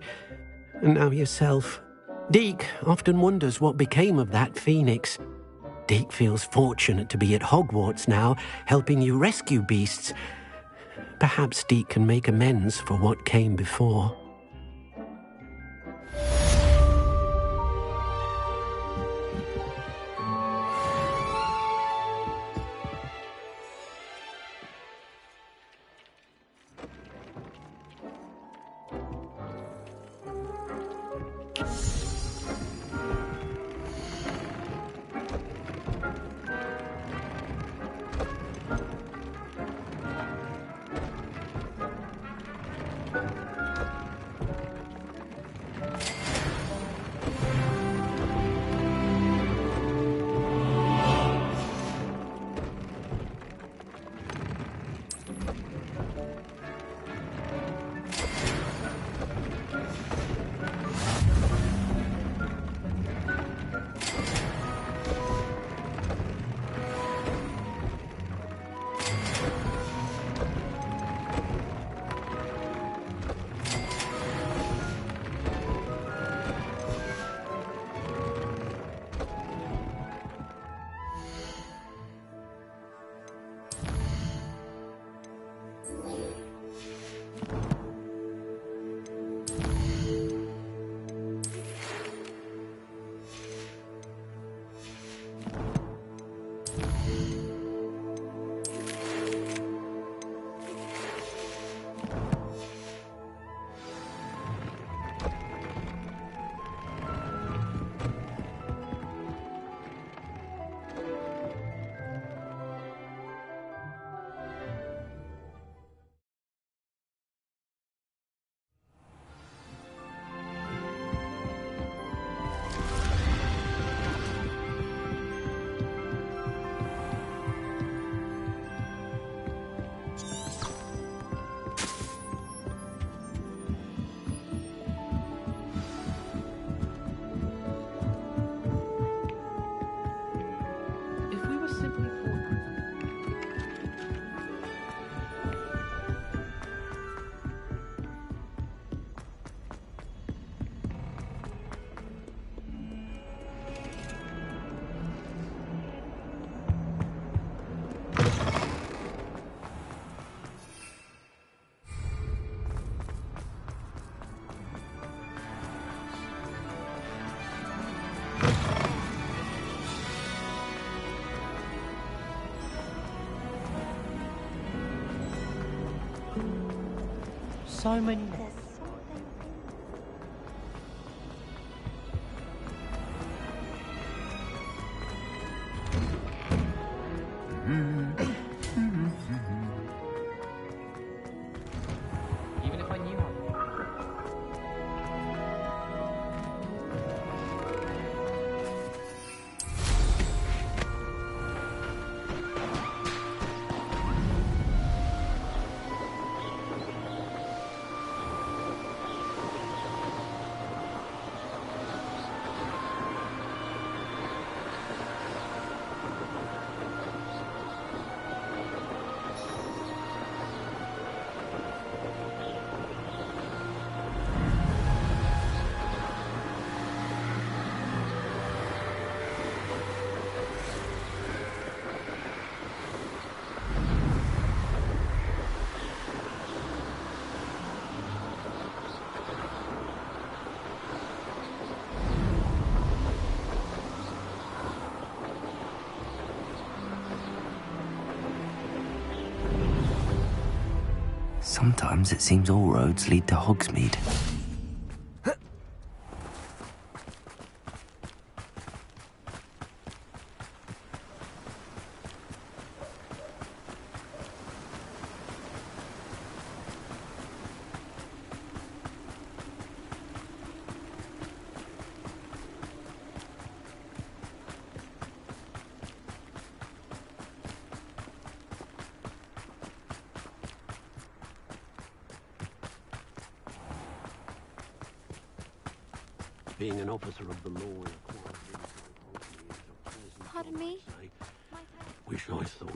and now yourself. Deke often wonders what became of that phoenix. Deke feels fortunate to be at Hogwarts now, helping you rescue beasts. Perhaps Deke can make amends for what came before.
simply for
So many. Even if I knew how.
Sometimes it seems all roads lead to Hogsmeade.
Being an officer of the law in a quiet village like Hogsmeade is a pleasant
Pardon me?
job, I say. Wish I thought.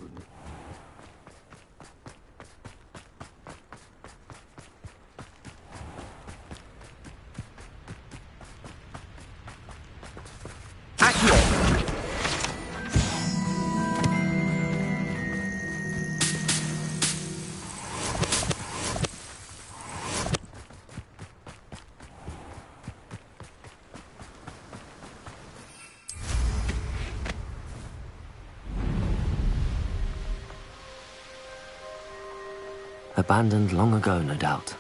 Abandoned long ago, no doubt.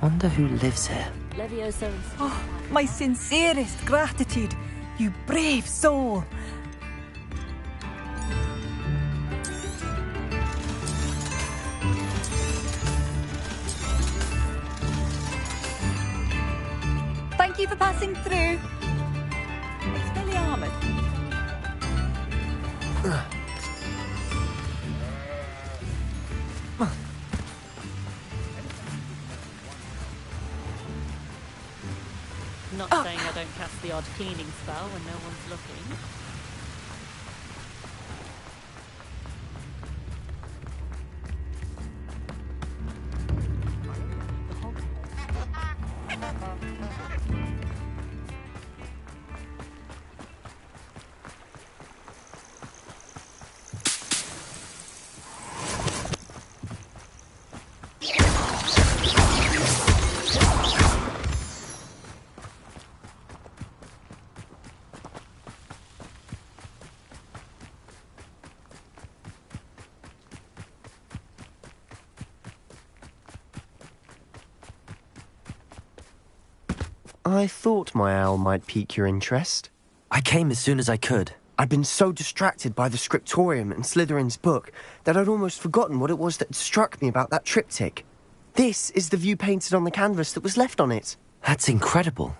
Wonder who lives here.
Oh, my sincerest gratitude, you brave soul. Thank you for passing through. It's fairly armoured.
Not saying I don't cast the odd cleaning spell when no one's looking.
I thought my owl might pique your interest.
I came as soon as I could.
I'd been so distracted by the scriptorium and Slytherin's book that I'd almost forgotten what it was that struck me about that triptych. This is the view painted on the canvas that was left on it.
That's incredible.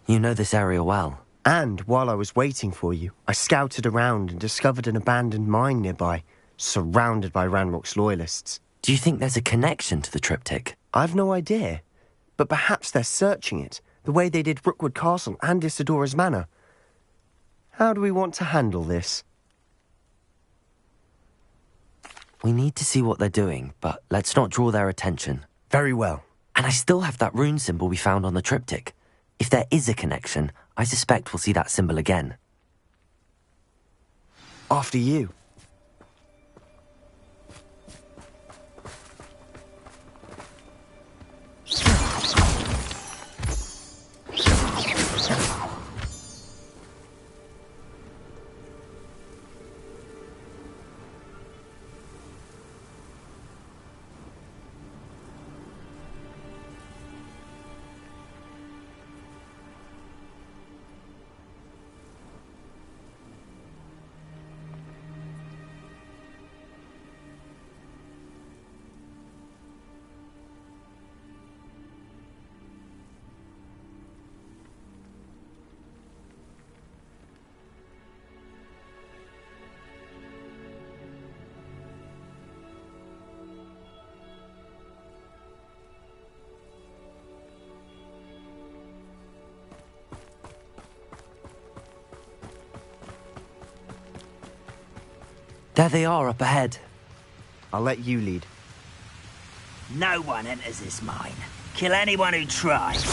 You know this area well.
And while I was waiting for you, I scouted around and discovered an abandoned mine nearby, surrounded by Ranrock's loyalists.
Do you think there's a connection to the triptych?
I've no idea, but perhaps they're searching it, the way they did Rookwood Castle and Isidora's Manor. How do we want to handle this?
We need to see what they're doing, but let's not draw their attention.
Very well.
And I still have that rune symbol we found on the triptych. If there is a connection, I suspect we'll see that symbol again.
After you.
There they are, up ahead.
I'll let you lead.
No one enters this mine. Kill anyone who tries.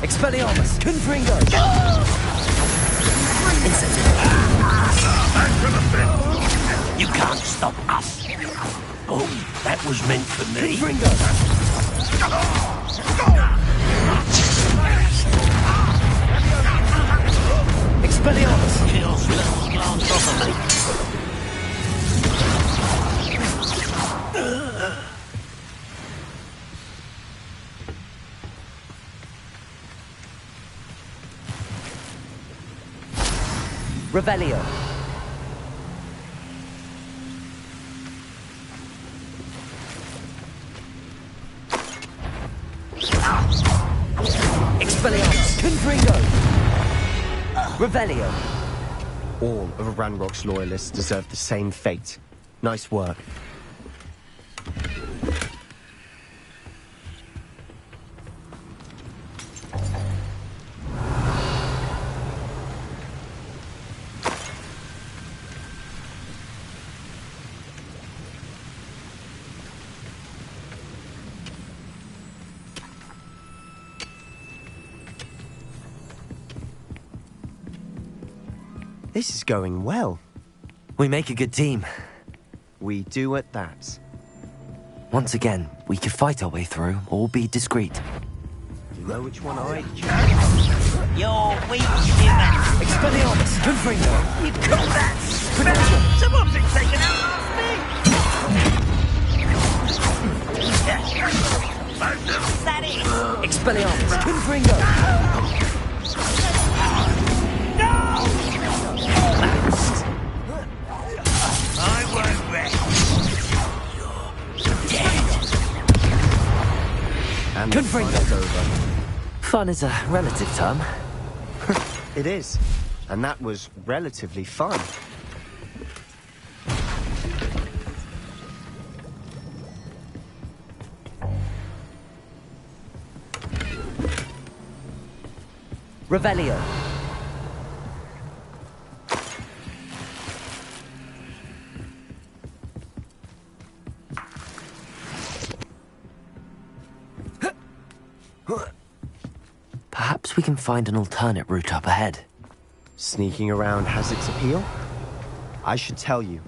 Expelliarmus! Confringo!
You can't stop us.
Oh, that was meant for me.
Confringo! Expelliarmus!
Kills little glance off of me.
Revelio. Expelliarmus. Confringo. Revelio.
All of Ranrock's loyalists deserve the same fate. Nice work. This is going well.
We make a good team.
We do at that.
Once again, we could fight our way through, or be discreet.
You know which one I choose?
You're weak, human.
Expelliarmus! Confringo!
You call that spell? Someone's been taken out last week. Is that it?
Expelliarmus! Confringo!
I won't rest. You're dead.
And
Confringo.
over.
Fun is a relative term.
It is. And that was relatively fun.
Revelio. Perhaps we can find an alternate route up ahead.
Sneaking around has its appeal. I should tell you,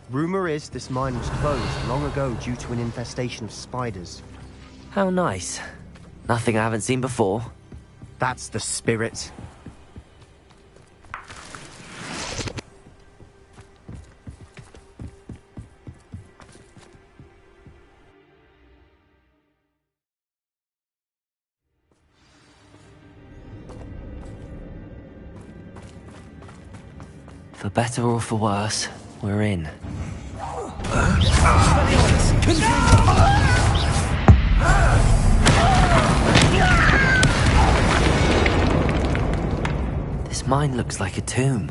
rumor is this mine was closed long ago due to an infestation of spiders.
How nice. Nothing I haven't seen before.
That's the spirit.
For better or for worse, we're in. This mine looks like a tomb.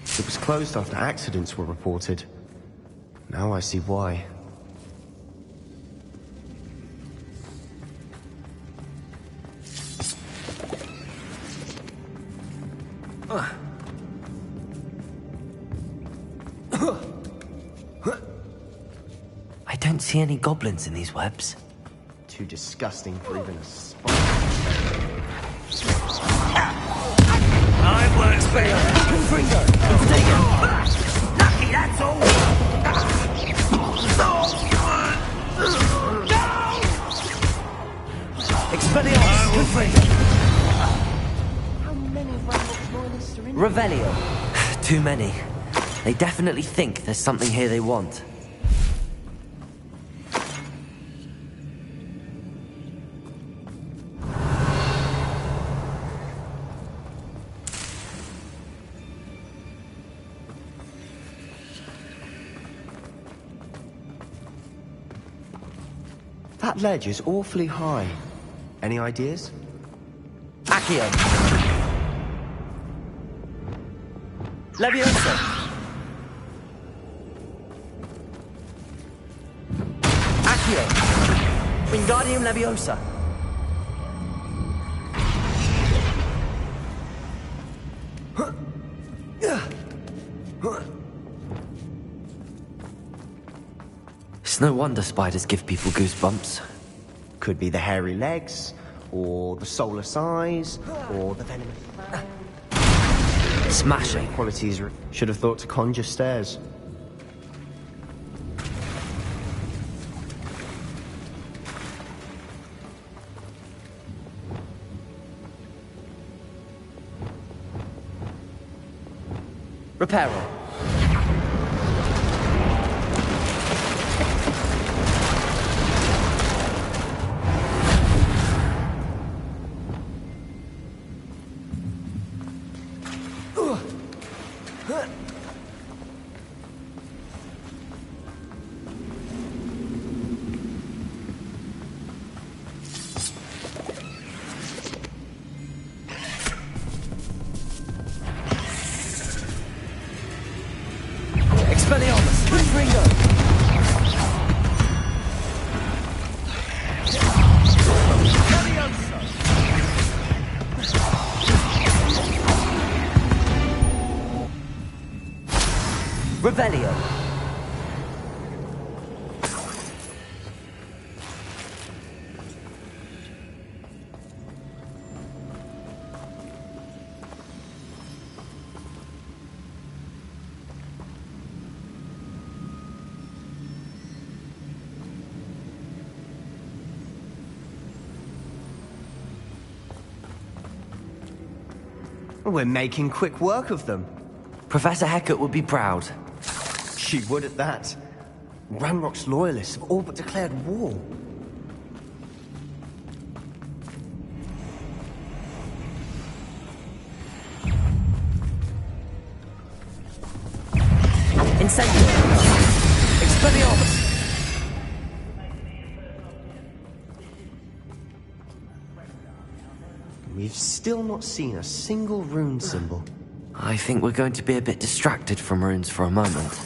It was closed after accidents were reported. Now I see why.
I don't see any goblins in these webs.
Too disgusting for even a spider.
I works better. Lucky, that's all.
Expelliarmus! Revelio. Too many. They definitely think there's something here they want.
That ledge is awfully high. Any ideas?
Accio. Leviosa. Accio. Wingardium Leviosa. It's no wonder spiders give people goosebumps.
Could be the hairy legs, or the soulless eyes, or the venomous...
Smashing.
Qualities should have thought to conjure stairs.
Reparo. Expelliarmus! Ringo! Revelio.
We're making quick work of them.
Professor Hecat would be proud.
She would at that. Ranrock's loyalists have all but declared war.
Incendio. Expelliarmus.
We've still not seen a single rune symbol.
I think we're going to be a bit distracted from runes for a moment.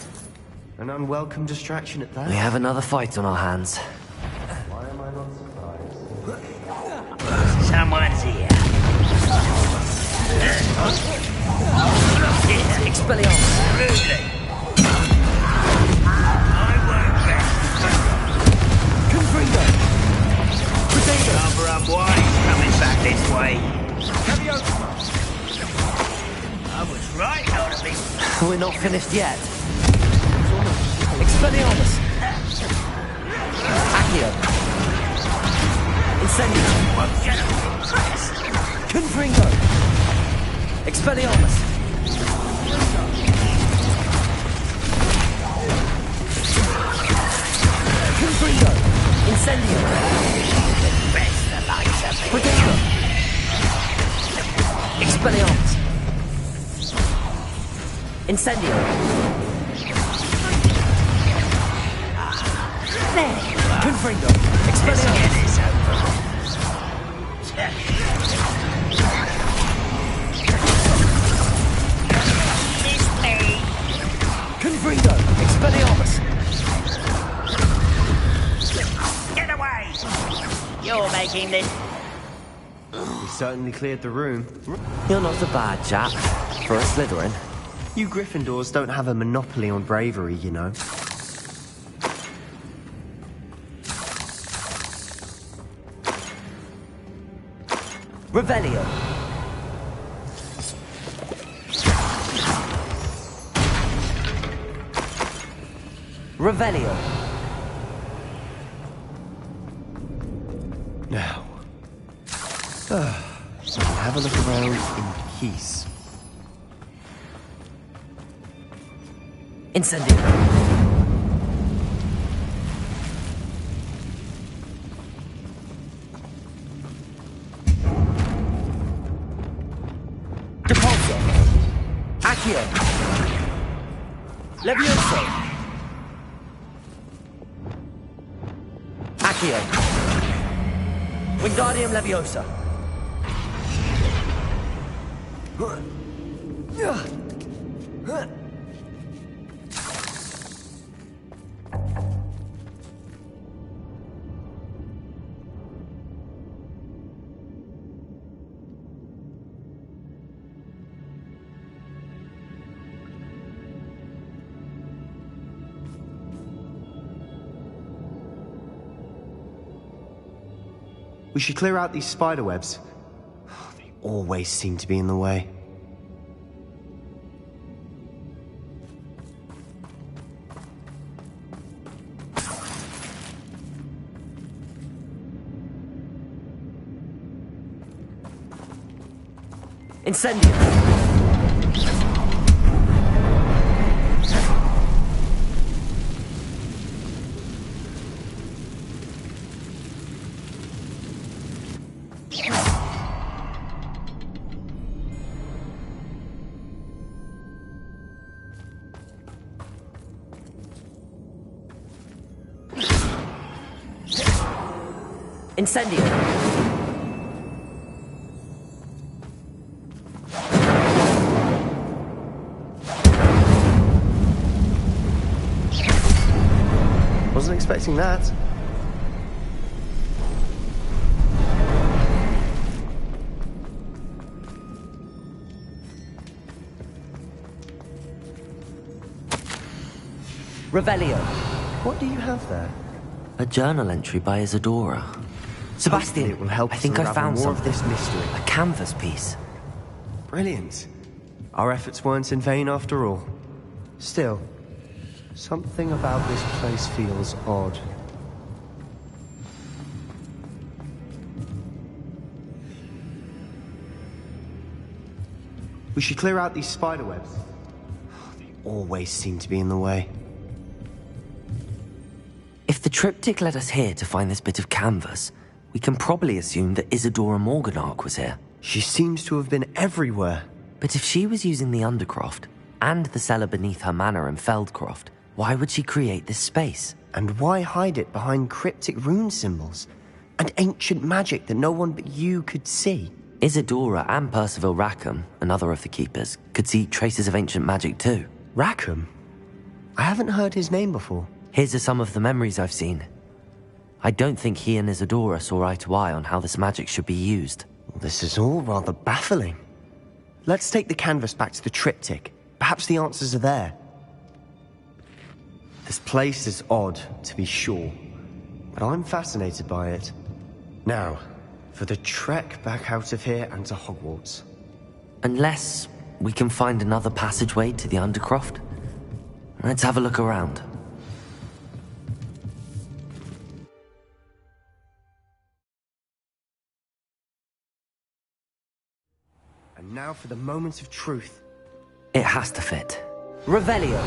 An unwelcome distraction at that.
We have another fight on our hands.
Why am I not surprised?
Someone's here.
Expelliarmus.
Rudely. I won't bet.
Confringo. Potato.
Cover up wise coming back this way. I was right, not to be.
We're not finished yet. Expelliarmus. Accio. Incendio. Confringo. Expelliarmus. Confringo. Incendio. Potato. Expelliarmus. Incendio. Confringo. Expelliarmus.
seen this?
We certainly cleared the room.
You're not a bad chap for a Slytherin.
You Gryffindors don't have a monopoly on bravery, you know.
Revelio. Revelio.
Now, we can have a look around in peace.
Incendio. Depulso. Accio. Levioso. Accio. Wingardium Leviosa.
We should clear out these spider webs. They always seem to be in the way.
Incendio. Incendio.
Wasn't expecting that.
Revelio.
What do you have there?
A journal entry by Isadora. Sebastian,
it will help
I think
us
I found
more
something.
of this mystery.
A canvas piece.
Brilliant. Our efforts weren't in vain after all. Still, something about this place feels odd. We should clear out these spider webs. They always seem to be in the way.
If the triptych led us here to find this bit of canvas, we can probably assume that Isadora Morganach was here.
She seems to have been everywhere.
But if she was using the Undercroft, and the cellar beneath her manor in Feldcroft, why would she create this space?
And why hide it behind cryptic rune symbols? And ancient magic that no one but you could see?
Isadora and Percival Rackham, another of the Keepers, could see traces of ancient magic too.
Rackham? I haven't heard his name before.
Here's some of the memories I've seen. I don't think he and Isadora saw eye to eye on how this magic should be used.
This is all rather baffling. Let's take the canvas back to the triptych. Perhaps the answers are there. This place is odd, to be sure, but I'm fascinated by it. Now, for the trek back out of here and to Hogwarts.
Unless we can find another passageway to the Undercroft. Let's have a look around.
And now for the moment of truth.
It has to fit. Revelio.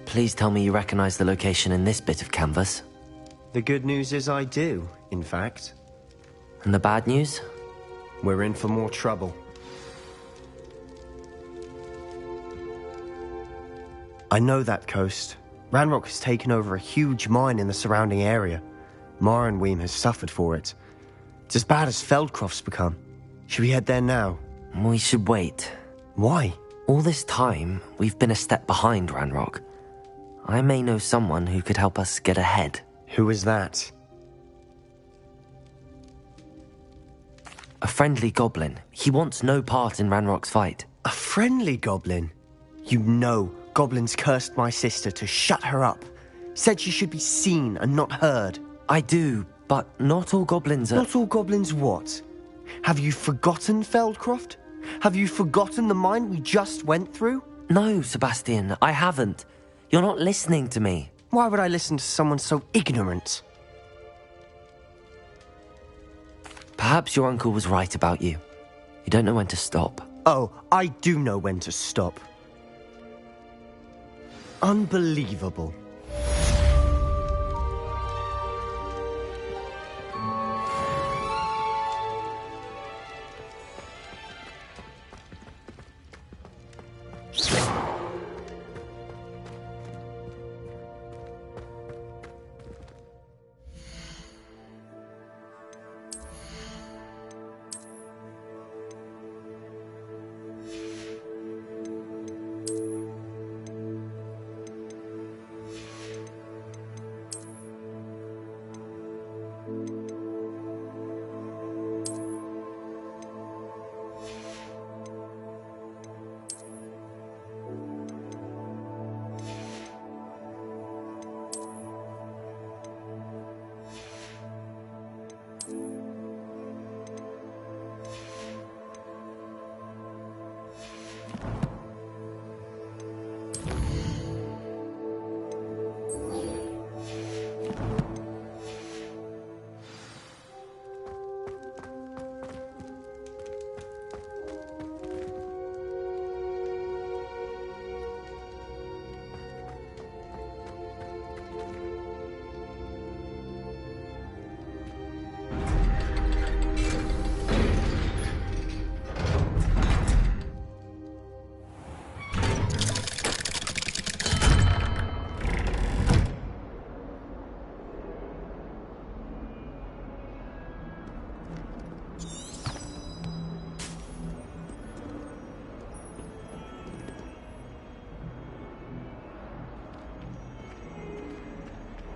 Please tell me you recognize the location in this bit of canvas.
The good news is I do, in fact.
And the bad news?
We're in for more trouble. I know that coast. Ranrock has taken over a huge mine in the surrounding area. Marrenweem has suffered for it. It's as bad as Feldcroft's become. Should we head there now,
We should wait.
Why?
All this time, we've been a step behind Ranrock. I may know someone who could help us get ahead.
Who is that?
A friendly goblin. He wants no part in Ranrock's fight.
A friendly goblin? You know goblins cursed my sister to shut her up. Said she should be seen and not heard.
I do, but not all goblins are...
Not all goblins what? Have you forgotten Feldcroft? Have you forgotten the mine we just went through?
No, Sebastian, I haven't. You're not listening to me.
Why would I listen to someone so ignorant?
Perhaps your uncle was right about you. You don't know when to stop.
Oh, I do know when to stop. Unbelievable.